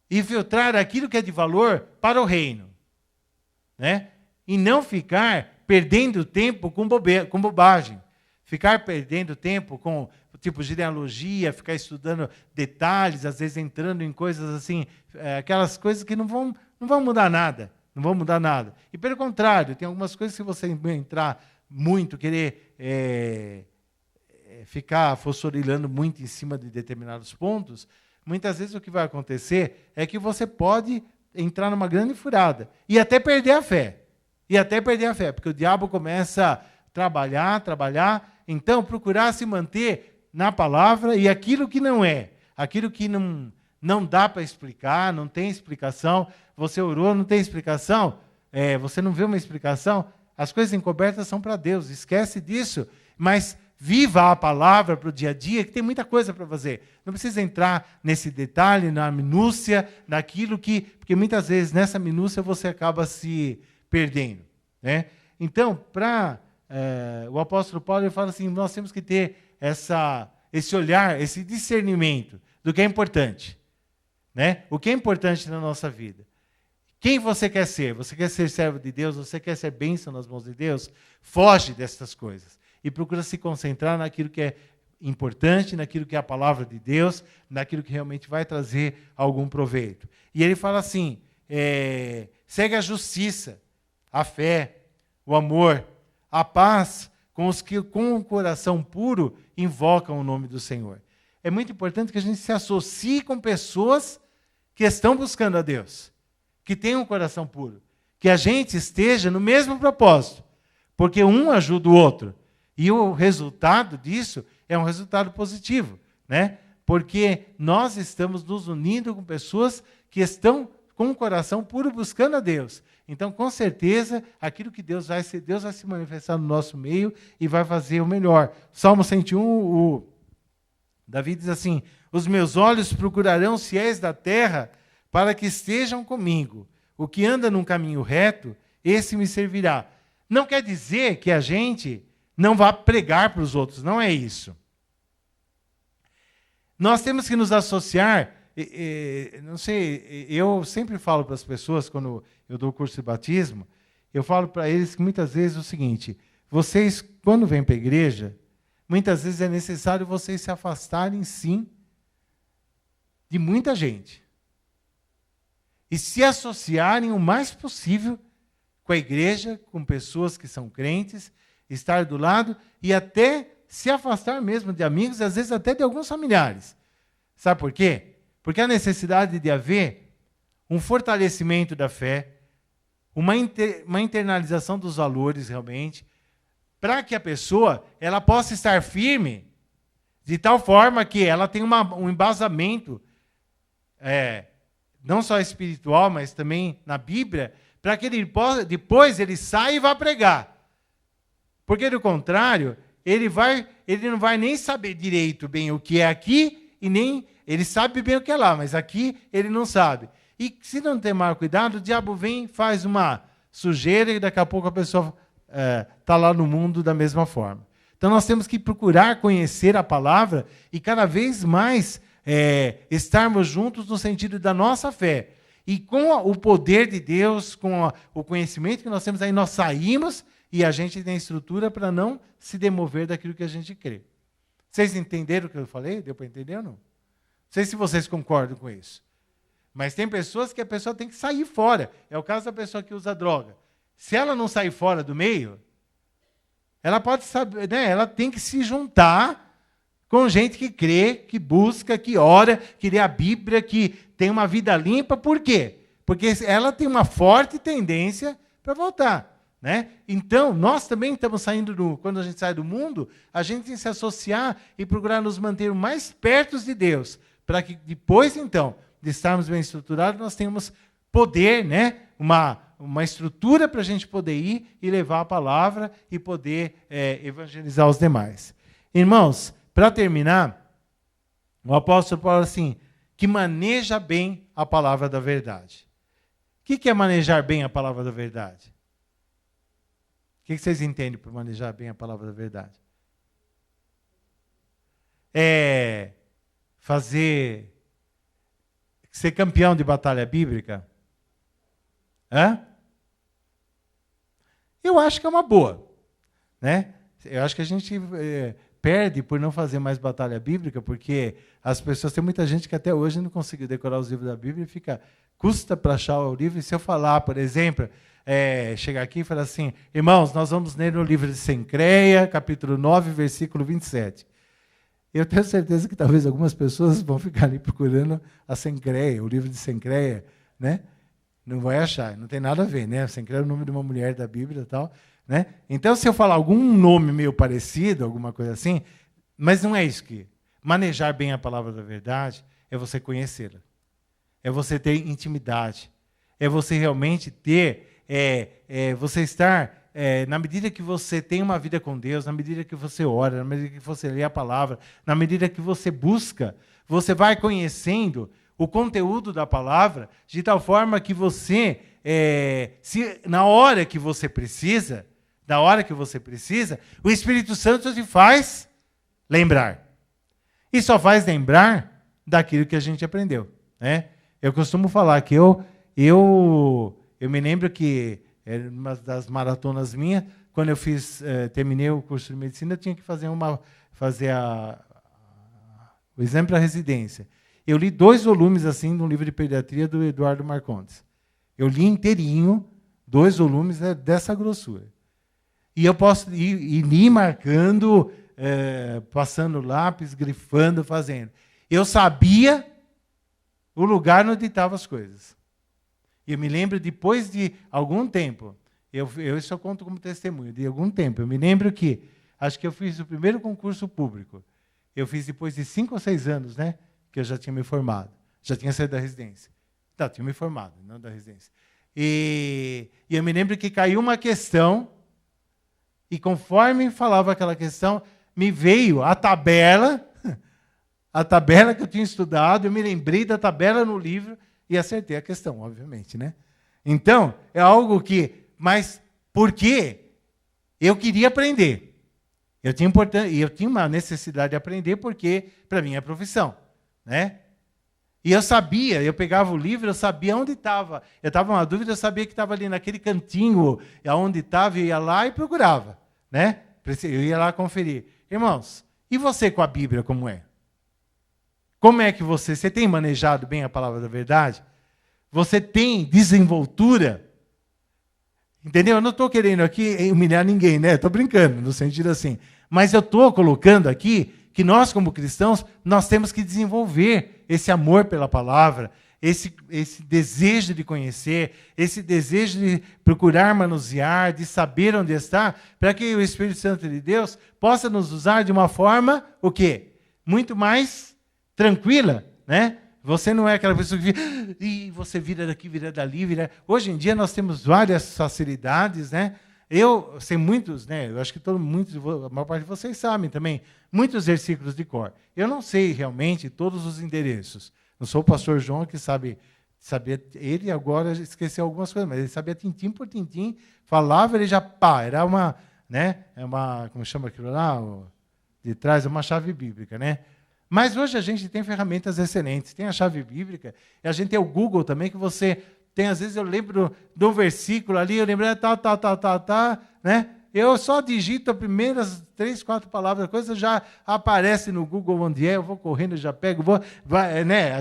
E filtrar aquilo que é de valor para o reino. Né? E não ficar perdendo tempo com bobagem. Ficar perdendo tempo com tipo genealogia, ficar estudando detalhes, às vezes entrando em coisas assim, aquelas coisas que não vão mudar nada. Não vão mudar nada. E pelo contrário, tem algumas coisas que você entrar muito, querer ficar fosforilando muito em cima de determinados pontos, muitas vezes o que vai acontecer é que você pode entrar numa grande furada e até perder a fé. Porque o diabo começa a trabalhar, então procurar se manter na palavra e aquilo que não é, aquilo que não dá para explicar, não tem explicação, você orou, não tem explicação, você não vê uma explicação, as coisas encobertas são para Deus, esquece disso, mas viva a palavra para o dia a dia, que tem muita coisa para fazer. Não precisa entrar nesse detalhe, na minúcia, naquilo que... Porque muitas vezes nessa minúcia você acaba se perdendo. Né? Então, o apóstolo Paulo ele fala assim, nós temos que ter esse olhar, esse discernimento do que é importante. Né? O que é importante na nossa vida. Quem você quer ser? Você quer ser servo de Deus? Você quer ser bênção nas mãos de Deus? Foge dessas coisas. E procura se concentrar naquilo que é importante, naquilo que é a palavra de Deus, naquilo que realmente vai trazer algum proveito. E ele fala assim, segue a justiça, a fé, o amor, a paz com os que com o coração puro invocam o nome do Senhor. É muito importante que a gente se associe com pessoas que estão buscando a Deus, que têm um coração puro, que a gente esteja no mesmo propósito, porque um ajuda o outro. E o resultado disso é um resultado positivo, né? Porque nós estamos nos unindo com pessoas que estão com o coração puro buscando a Deus. Então, com certeza, aquilo que Deus vai se manifestar no nosso meio e vai fazer o melhor. Salmo 101, Davi diz assim, os meus olhos procurarão os fiéis da terra para que estejam comigo. O que anda num caminho reto, esse me servirá. Não quer dizer que a gente não vá pregar para os outros, não é isso. Nós temos que nos associar, não sei, eu sempre falo para as pessoas, quando eu dou o curso de batismo, eu falo para eles que muitas vezes é o seguinte, vocês, quando vêm para a igreja, muitas vezes é necessário vocês se afastarem, sim, de muita gente. E se associarem o mais possível com a igreja, com pessoas que são crentes, estar do lado e até se afastar mesmo de amigos, e às vezes até de alguns familiares. Sabe por quê? Porque a necessidade de haver um fortalecimento da fé, uma internalização dos valores realmente, para que a pessoa ela possa estar firme de tal forma que ela tenha um embasamento, não só espiritual, mas também na Bíblia, para que depois ele saia e vá pregar. Porque, do contrário, ele não vai nem saber direito bem o que é aqui, e nem ele sabe bem o que é lá, mas aqui ele não sabe. E se não tomar cuidado, o diabo vem, faz uma sujeira e daqui a pouco a pessoa está lá no mundo da mesma forma. Então nós temos que procurar conhecer a palavra e cada vez mais estarmos juntos no sentido da nossa fé. E com o poder de Deus, com o conhecimento que nós temos aí, nós saímos e a gente tem estrutura para não se demover daquilo que a gente crê. Vocês entenderam o que eu falei? Deu para entender ou não? Não sei se vocês concordam com isso. Mas tem pessoas que a pessoa tem que sair fora. É o caso da pessoa que usa droga. Se ela não sair fora do meio, ela pode saber, né? Ela tem que se juntar com gente que crê, que busca, que ora, que lê a Bíblia, que tem uma vida limpa. Por quê? Porque ela tem uma forte tendência para voltar, né? Então, nós também estamos saindo quando a gente sai do mundo, a gente tem que se associar e procurar nos manter mais perto de Deus, para que depois, então, de estarmos bem estruturados, nós tenhamos poder, né? Uma estrutura para a gente poder ir e levar a palavra e poder evangelizar os demais. Irmãos, para terminar, o apóstolo fala assim, que maneja bem a palavra da verdade. O que é manejar bem a palavra da verdade? O que vocês entendem por manejar bem a palavra da verdade? É ser campeão de batalha bíblica? Hã? Eu acho que é uma boa, né? Eu acho que a gente perde por não fazer mais batalha bíblica, porque as pessoas, tem muita gente que até hoje não conseguiu decorar os livros da Bíblia e custa para achar o livro. E se eu falar, por exemplo, chegar aqui e falar assim, irmãos, nós vamos ler no livro de Sencreia, capítulo 9, versículo 27. Eu tenho certeza que talvez algumas pessoas vão ficar ali procurando a Sencreia, o livro de Sencreia, né? Não vai achar, não tem nada a ver, né? Sencreia é o nome de uma mulher da Bíblia e tal, né? Então, se eu falar algum nome meio parecido, alguma coisa assim, mas não é isso que... Manejar bem a palavra da verdade é você conhecê-la. É você ter intimidade. É você realmente ter... você estar... na medida que você tem uma vida com Deus, na medida que você ora, na medida que você lê a palavra, na medida que você busca, você vai conhecendo o conteúdo da palavra de tal forma que você, na hora que você precisa, o Espírito Santo te faz lembrar. E só faz lembrar daquilo que a gente aprendeu, né? Eu costumo falar que eu me lembro que uma das maratonas minhas, quando eu terminei o curso de medicina, eu tinha que fazer o exame para residência. Eu li 2 volumes assim de um livro de pediatria do Eduardo Marcondes. Eu li inteirinho, 2 volumes dessa grossura. E eu posso ir marcando, passando lápis, grifando, fazendo. Eu sabia o lugar onde estavam as coisas. E eu me lembro, depois de algum tempo, isso eu conto como testemunho, de algum tempo, eu me lembro que, acho que eu fiz o primeiro concurso público. Eu fiz depois de 5 ou 6 anos, né? Que eu já tinha me formado. Já tinha saído da residência. Não, tinha me formado, não da residência. E eu me lembro que caiu uma questão, e conforme falava aquela questão, me veio a tabela que eu tinha estudado, eu me lembrei da tabela no livro e acertei a questão, obviamente, né? Então, é algo que... Mas por quê? Eu queria aprender. Eu tinha uma necessidade de aprender porque, para mim, é profissão, né? E eu sabia, eu pegava o livro, eu sabia onde estava. Eu estava numa dúvida, eu sabia que estava ali naquele cantinho, onde estava, eu ia lá e procurava, né? Eu ia lá conferir. Irmãos, e você com a Bíblia, como é? Como é que você tem manejado bem a palavra da verdade? Você tem desenvoltura? Entendeu? Eu não estou querendo aqui humilhar ninguém, né? Estou brincando, no sentido assim. Mas eu estou colocando aqui que nós, como cristãos, nós temos que desenvolver esse amor pela palavra, esse desejo de conhecer, esse desejo de procurar manusear, de saber onde está, para que o Espírito Santo de Deus possa nos usar de uma forma, o quê? Muito mais tranquila, né? Você não é aquela pessoa que você vira daqui, vira dali, vira... Hoje em dia nós temos várias facilidades, né? Eu sei muitos, né? Eu acho que a maior parte de vocês sabem também, muitos versículos de cor. Eu não sei realmente todos os endereços. Não sou o pastor João que sabia, ele agora esqueceu algumas coisas, mas ele sabia tintim por tintim, falava, ele já, era uma, né? Como chama aquilo lá? De trás, uma chave bíblica, né? Mas hoje a gente tem ferramentas excelentes. Tem a chave bíblica, e a gente tem o Google também, que você tem, às vezes eu lembro de um versículo ali, eu lembro, né? Eu só digito as primeiras 3, 4 palavras, a coisa já aparece no Google onde eu vou correndo, já pego, né?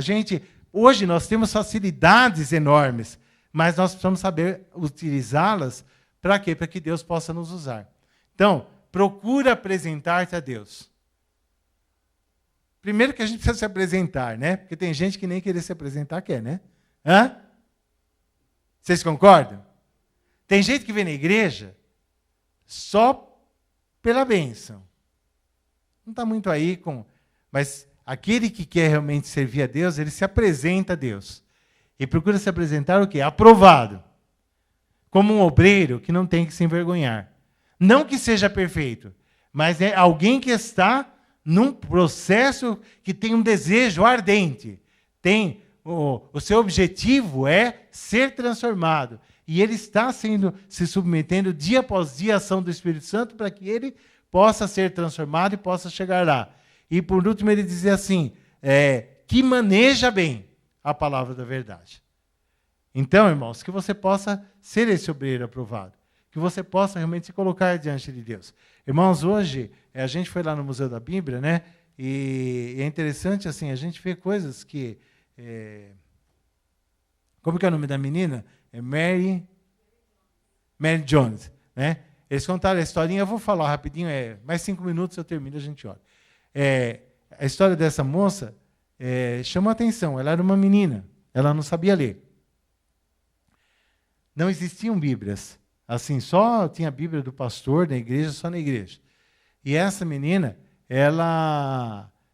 Hoje nós temos facilidades enormes, mas nós precisamos saber utilizá-las para quê? Para que Deus possa nos usar. Então, procura apresentar-te a Deus. Primeiro que a gente precisa se apresentar, né? Porque tem gente que nem querer se apresentar quer, né? Hã? Vocês concordam? Tem gente que vem na igreja só pela bênção. Não está muito aí com... Mas aquele que quer realmente servir a Deus, ele se apresenta a Deus. E procura se apresentar o quê? Aprovado. Como um obreiro que não tem que se envergonhar. Não que seja perfeito, mas é alguém que está num processo que tem um desejo ardente. Tem o seu objetivo é ser transformado. E ele está se submetendo dia após dia à ação do Espírito Santo para que ele possa ser transformado e possa chegar lá. E por último ele dizia assim, que maneja bem a palavra da verdade. Então, irmãos, que você possa ser esse obreiro aprovado. Que você possa realmente se colocar diante de Deus. Irmãos, hoje, a gente foi lá no Museu da Bíblia, né? E é interessante, assim, a gente vê coisas que... como que é o nome da menina? É Mary Jones, né? Eles contaram a historinha, eu vou falar rapidinho, mais 5 minutos eu termino, a gente olha. A história dessa moça chamou a atenção, ela era uma menina, ela não sabia ler. Não existiam Bíblias. Assim, só tinha a Bíblia do pastor na igreja, só na igreja. E essa menina,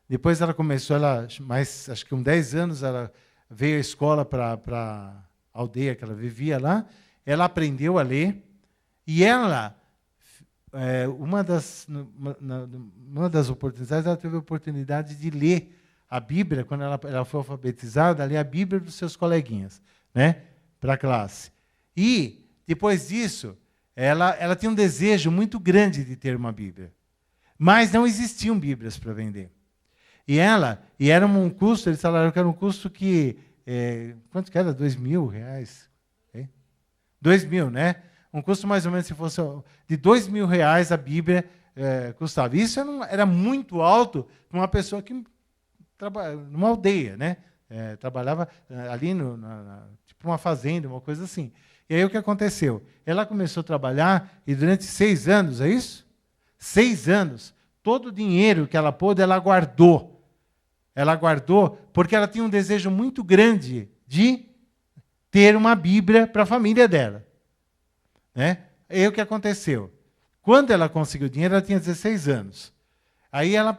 depois ela começou, mais, acho que com 10 anos, ela veio à escola para a aldeia que ela vivia lá, ela aprendeu a ler, e ela, uma das oportunidades, ela teve a oportunidade de ler a Bíblia, quando ela foi alfabetizada, ler a Bíblia dos seus coleguinhas, né, para a classe. E, depois disso, ela tinha um desejo muito grande de ter uma Bíblia. Mas não existiam Bíblias para vender. E era um custo, eles falaram que era um custo que... quanto que era? R$2.000? 2.000, né? Um custo mais ou menos, se fosse de R$2.000 a Bíblia custava. Isso era muito alto para uma pessoa que trabalha numa aldeia, né? Trabalhava ali tipo uma fazenda, uma coisa assim. E aí o que aconteceu? Ela começou a trabalhar e durante 6 anos, é isso? 6 anos, todo o dinheiro que ela pôde, ela guardou. Ela guardou porque ela tinha um desejo muito grande de ter uma Bíblia para a família dela. Né? E aí o que aconteceu? Quando ela conseguiu o dinheiro, ela tinha 16 anos. Aí ela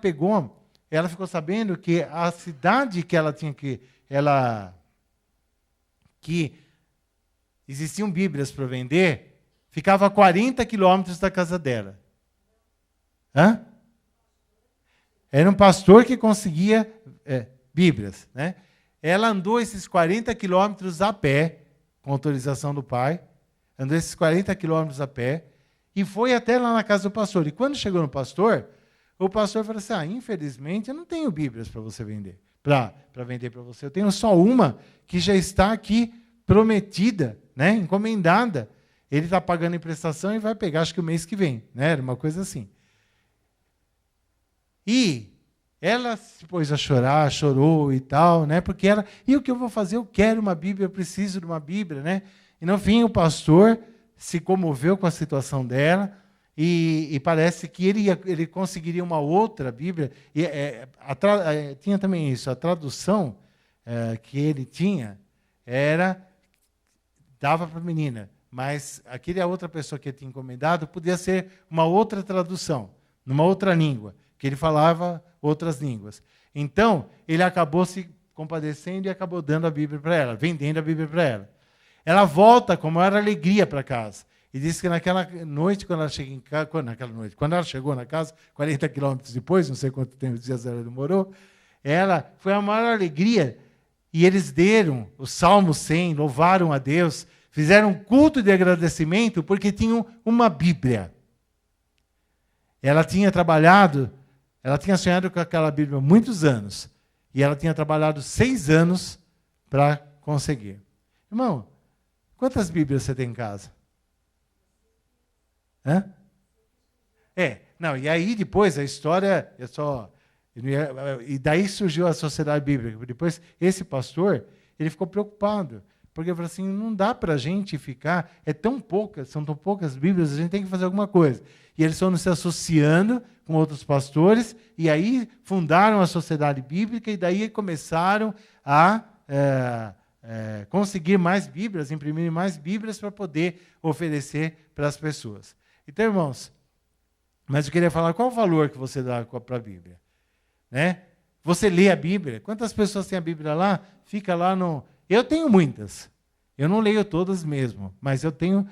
ficou sabendo que a cidade que ela tinha que existiam Bíblias para vender, ficava a 40 quilômetros da casa dela. Hã? Era um pastor que conseguia Bíblias. Né? Ela andou esses 40 quilômetros a pé, com autorização do pai, andou esses 40 quilômetros a pé, e foi até lá na casa do pastor. E quando chegou no pastor, o pastor falou assim, infelizmente, eu não tenho Bíblias para você vender, para vender para você. Eu tenho só uma que já está aqui prometida, né, encomendada. Ele está pagando em prestação e vai pegar, acho que o mês que vem. Né, era uma coisa assim. E ela se pôs a chorar, chorou e tal, né, porque e o que eu vou fazer? Eu quero uma Bíblia, eu preciso de uma Bíblia. Né? E no fim o pastor se comoveu com a situação dela, e parece que ele conseguiria uma outra Bíblia. E, tinha também isso, a tradução que ele tinha dava para a menina, mas a outra pessoa que tinha encomendado podia ser uma outra tradução, numa outra língua, que ele falava outras línguas. Então, ele acabou se compadecendo e acabou dando a Bíblia para ela, vendendo a Bíblia para ela. Ela volta com maior alegria para casa. E disse que naquela noite, quando ela chegou na casa, 40 quilômetros depois, não sei quanto tempo dias ela demorou, foi a maior alegria. E eles deram o Salmo 100, louvaram a Deus, fizeram um culto de agradecimento porque tinham uma Bíblia. Ela tinha sonhado com aquela Bíblia há muitos anos. E ela tinha trabalhado 6 anos para conseguir. Irmão, quantas Bíblias você tem em casa? Hã? Não, e aí depois a história é só... E daí surgiu a Sociedade Bíblica. Depois, esse pastor, ele ficou preocupado, Porque eu falei assim, não dá para a gente ficar, são tão poucas Bíblias, a gente tem que fazer alguma coisa. E eles foram se associando com outros pastores, e aí fundaram a Sociedade Bíblica, e daí começaram a conseguir mais Bíblias, imprimir mais Bíblias para poder oferecer para as pessoas. Então, irmãos, mas eu queria falar, qual o valor que você dá para a Bíblia? Né? Você lê a Bíblia? Quantas pessoas têm a Bíblia lá? Fica lá no... Eu tenho muitas. Eu não leio todas mesmo, mas eu tenho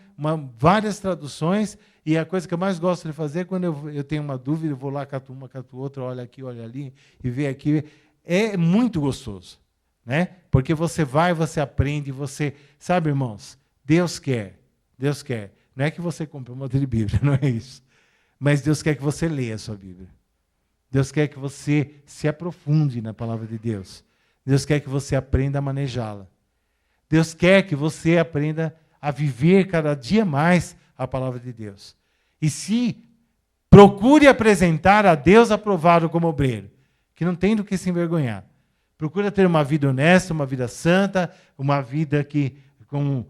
várias traduções, e a coisa que eu mais gosto de fazer é quando eu tenho uma dúvida, eu vou lá, cato uma, cato outra, olha aqui, olha ali, e vê aqui. É muito gostoso, né? Porque você vai, você aprende, você... Sabe, irmãos, Deus quer. Não é que você compre um monte de Bíblia, não é isso. Mas Deus quer que você leia a sua Bíblia. Deus quer que você se aprofunde na palavra de Deus. Deus quer que você aprenda a manejá-la. Deus quer que você aprenda a viver cada dia mais a palavra de Deus. E se procure apresentar a Deus aprovado como obreiro, que não tem do que se envergonhar. Procura ter uma vida honesta, uma vida santa, uma vida com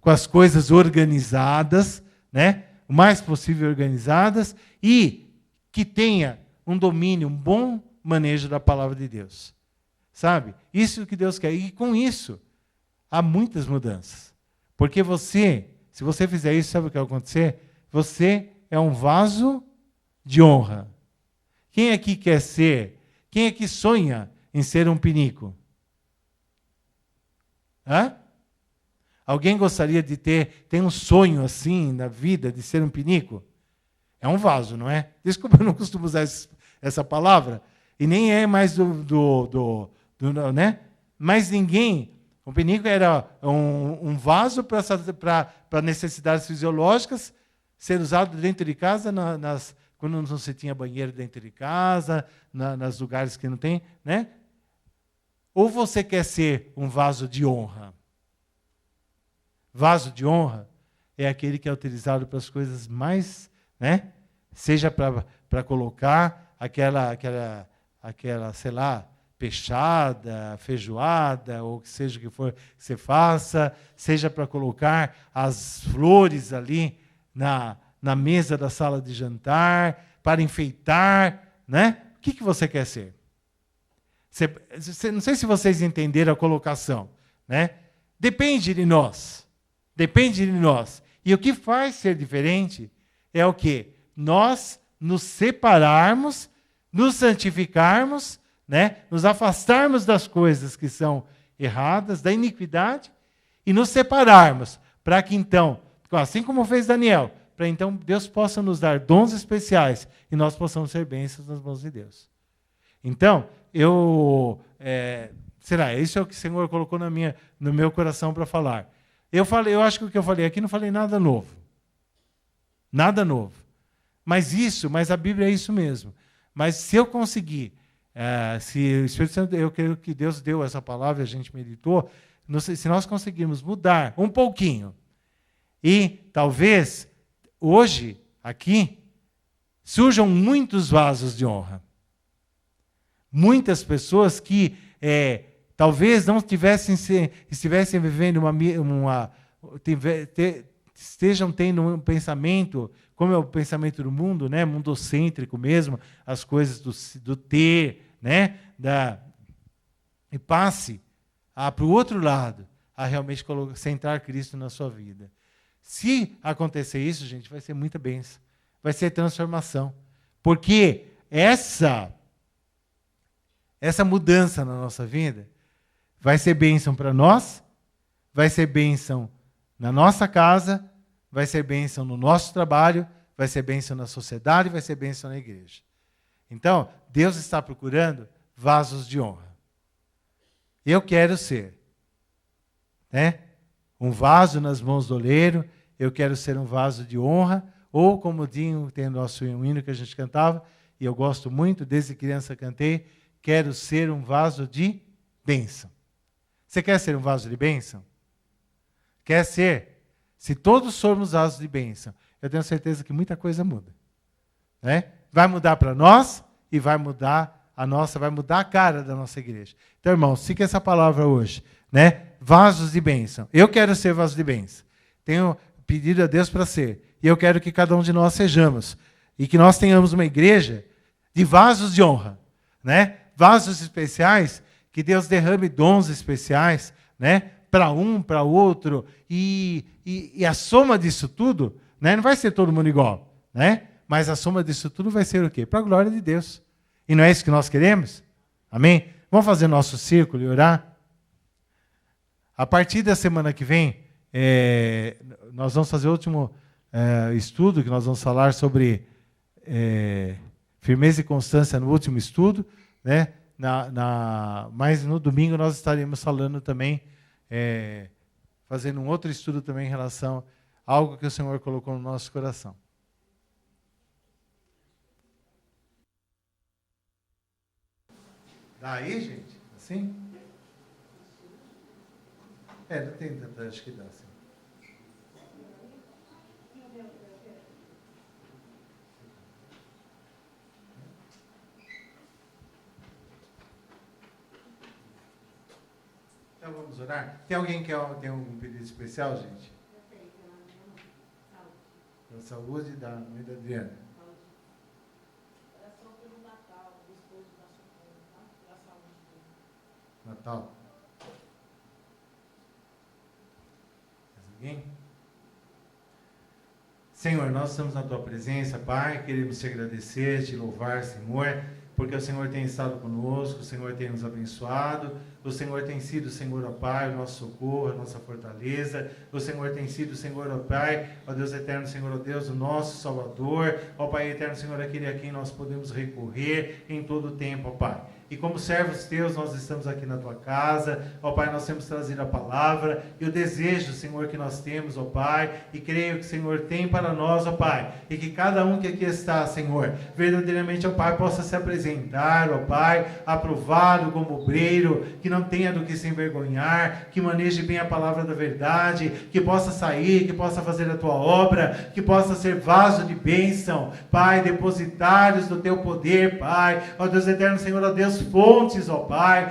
as coisas organizadas, né? O mais possível organizadas, e que tenha um domínio, um bom manejo da palavra de Deus. Sabe? Isso que Deus quer. E com isso, há muitas mudanças. Porque se você fizer isso, sabe o que vai acontecer? Você é um vaso de honra. Quem aqui sonha em ser um pinico? Hã? Alguém gostaria de tem um sonho assim na vida de ser um pinico? É um vaso, não é? Desculpa, eu não costumo usar essa palavra. E nem é mais né? Mas ninguém... O pinico era um vaso para necessidades fisiológicas, ser usado dentro de casa, quando não se tinha banheiro dentro de casa, nos lugares que não tem, né? Ou você quer ser um vaso de honra? Vaso de honra é aquele que é utilizado para as coisas mais, né? Seja para colocar aquela, sei lá, peixada, feijoada, ou que seja o que for que você faça, seja para colocar as flores ali na mesa da sala de jantar, para enfeitar, né? O que você quer ser? Não sei se vocês entenderam a colocação, né? Depende de nós. Depende de nós. E o que faz ser diferente é o quê? Nós nos separarmos, nos santificarmos, né? Nos afastarmos das coisas que são erradas, da iniquidade, e nos separarmos, para que então, assim como fez Daniel, para então Deus possa nos dar dons especiais e nós possamos ser bênçãos nas mãos de Deus. Então, isso é o que o Senhor colocou no meu coração para falar. Eu acho que o que eu falei aqui não falei nada novo. Nada novo. Mas a Bíblia é isso mesmo. Mas se eu conseguir, se o Espírito Santo, eu creio que Deus deu essa palavra, a gente meditou, se nós conseguirmos mudar um pouquinho, e talvez hoje, aqui, surjam muitos vasos de honra. Muitas pessoas que talvez não estivessem vivendo estejam tendo um pensamento, como é o pensamento do mundo, né, mundocêntrico mesmo, as coisas do ter, né, e passe para o outro lado, a realmente centrar Cristo na sua vida. Se acontecer isso, gente, vai ser muita bênção, vai ser transformação, porque essa mudança na nossa vida vai ser bênção para nós, vai ser bênção na nossa casa, vai ser bênção no nosso trabalho, vai ser bênção na sociedade, vai ser bênção na igreja. Então, Deus está procurando vasos de honra. Eu quero ser, né, um vaso nas mãos do oleiro, eu quero ser um vaso de honra, ou como tem o nosso hino que a gente cantava, e eu gosto muito, desde criança cantei, quero ser um vaso de bênção. Você quer ser um vaso de bênção? Quer ser? Se todos formos vasos de bênção, eu tenho certeza que muita coisa muda. Né? Vai mudar para nós e vai mudar a cara da nossa igreja. Então, irmãos, fica essa palavra hoje né? Vasos de bênção. Eu quero ser vaso de bênção. Tenho pedido a Deus para ser. E eu quero que cada um de nós sejamos. E que nós tenhamos uma igreja de vasos de honra, né? Vasos especiais, que Deus derrame dons especiais, né? Para um, para outro. E a soma disso tudo, né? Não vai ser todo mundo igual, né? Mas a soma disso tudo vai ser o quê? Para a glória de Deus. E não é isso que nós queremos? Amém? Vamos fazer nosso círculo e orar? A partir da semana que vem, nós vamos fazer o último estudo, que nós vamos falar sobre firmeza e constância no último estudo, né? Mas no domingo nós estaremos falando também, fazendo um outro estudo também em relação a algo que o Senhor colocou no nosso coração. Dá aí, gente? Assim? Não tem tanta, acho que dá, sim. Então vamos orar? Tem alguém que tem algum pedido especial, gente? Da saúde da mãe da Adriana. Oração pelo Natal, do esposo da Socorro, tá? Pela saúde dele. Natal. Ninguém? Senhor, nós estamos na Tua presença, Pai, queremos te agradecer, te louvar, Senhor, porque o Senhor tem estado conosco, o Senhor tem nos abençoado, o Senhor tem sido, Senhor, ó Pai, o nosso socorro, a nossa fortaleza, o Senhor tem sido, Senhor, ó Pai, ó Deus eterno, Senhor, ó Deus, o nosso Salvador, ó Pai eterno, Senhor, aquele a quem nós podemos recorrer em todo o tempo, ó Pai. E como servos teus, nós estamos aqui na tua casa, ó Pai, nós temos trazido a palavra, e o desejo, Senhor, que nós temos, ó Pai, e creio que o Senhor tem para nós, ó Pai, e que cada um que aqui está, Senhor, verdadeiramente, ó Pai, possa se apresentar, ó Pai, aprovado como obreiro, que não tenha do que se envergonhar, que maneje bem a palavra da verdade, que possa sair, que possa fazer a tua obra, que possa ser vaso de bênção, Pai, depositários do teu poder, Pai, ó Deus eterno, Senhor, ó Deus, fontes, ó Pai,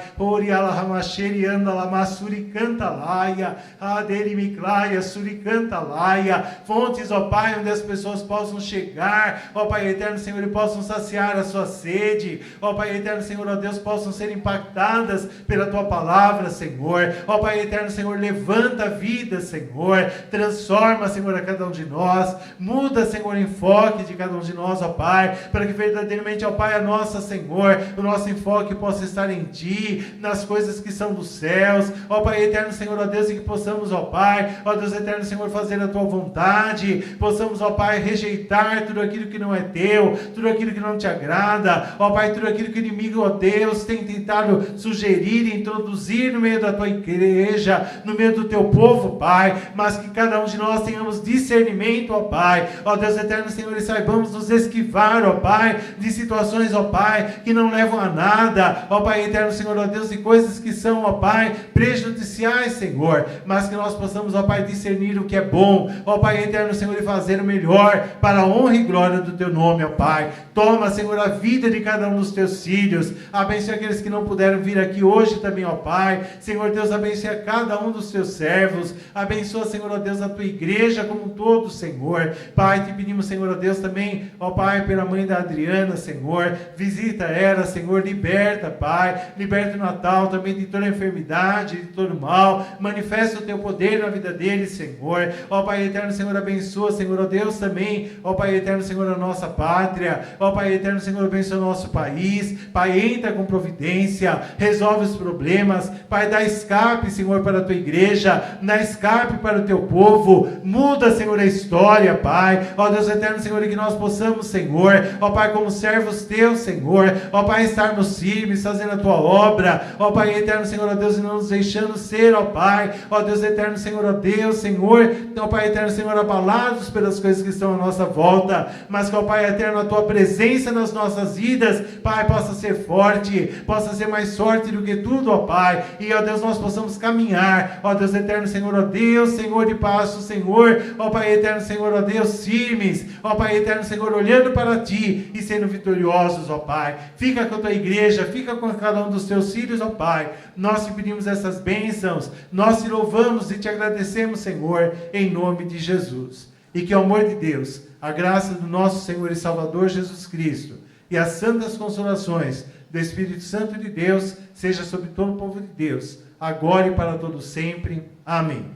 fontes, ó Pai, onde as pessoas possam chegar, ó Pai eterno, Senhor, e possam saciar a sua sede, ó Pai eterno, Senhor, ó Deus, possam ser impactadas pela tua palavra, Senhor, ó Pai eterno, Senhor, levanta a vida, Senhor, transforma, Senhor, a cada um de nós, muda, Senhor, o enfoque de cada um de nós, ó Pai, para que verdadeiramente, ó Pai, a nossa, Senhor, o nosso enfoque possa estar em Ti, nas coisas que são dos céus, ó Pai eterno, Senhor, ó Deus, e que possamos, ó Pai, ó Deus eterno, Senhor, fazer a Tua vontade, possamos, ó Pai, rejeitar tudo aquilo que não é Teu, tudo aquilo que não Te agrada, ó Pai, tudo aquilo que o inimigo, ó Deus, tem tentado sugerir e introduzir no meio da Tua igreja, no meio do Teu povo, Pai, mas que cada um de nós tenhamos discernimento, ó Pai, ó Deus eterno, Senhor, e saibamos nos esquivar, ó Pai, de situações, ó Pai, que não levam a nada, ó Pai eterno, Senhor, ó Deus, de coisas que são, ó Pai, prejudiciais, Senhor, mas que nós possamos, ó Pai, discernir o que é bom, ó Pai eterno, Senhor, e fazer o melhor para a honra e glória do Teu nome, ó Pai. Toma, Senhor, a vida de cada um dos Teus filhos, abençoe aqueles que não puderam vir aqui hoje também, ó Pai. Senhor Deus, abençoe a cada um dos Teus servos, abençoa, Senhor, ó Deus, a Tua igreja como um todo, Senhor. Pai, te pedimos, Senhor, ó Deus, também, ó Pai, pela mãe da Adriana, Senhor, visita ela, Senhor, liberta, Pai, liberta o Natal também de toda enfermidade, de todo mal, manifesta o Teu poder na vida deles, Senhor. Ó Pai eterno, Senhor, abençoa, Senhor, ó Deus, também, ó Pai eterno, Senhor, a nossa pátria, ó Pai eterno, Senhor, abençoa o nosso país, Pai, entra com providência, resolve os problemas, Pai, dá escape, Senhor, para a Tua igreja, dá escape para o Teu povo, muda, Senhor, a história, Pai, ó Deus eterno, Senhor, e que nós possamos, Senhor, ó Pai, como servos Teus, Senhor, ó Pai, estarmos firmes, fazendo a Tua obra, ó Pai eterno, Senhor, ó Deus, e não nos deixando ser, ó Pai, ó Deus eterno, Senhor, ó Deus, Senhor, ó Pai eterno, Senhor, abalados pelas coisas que estão à nossa volta, mas que, ó Pai eterno, a Tua presença nas nossas vidas, Pai, possa ser forte, possa ser mais forte do que tudo, ó Pai, e, ó Deus, nós possamos caminhar, ó Deus eterno, Senhor, ó Deus, Senhor de passo, Senhor, ó Pai eterno, Senhor, ó Deus, firmes, ó Pai eterno, Senhor, olhando para Ti e sendo vitoriosos, ó Pai. Fica com a Tua igreja, igreja, fica com cada um dos teus filhos, ó Pai. Nós te pedimos essas bênçãos, nós te louvamos e te agradecemos, Senhor, em nome de Jesus. E que o amor de Deus, a graça do nosso Senhor e Salvador Jesus Cristo e as santas consolações do Espírito Santo de Deus seja sobre todo o povo de Deus, agora e para todo sempre. Amém.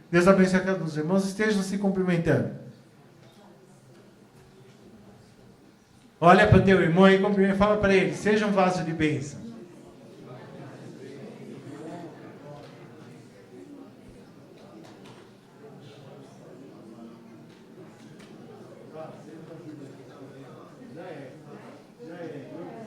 Deus abençoe a cada um dos irmãos, estejam se cumprimentando. Olha para o teu irmão e cumprimenta, fala para ele, seja um vaso de bênção. Já é.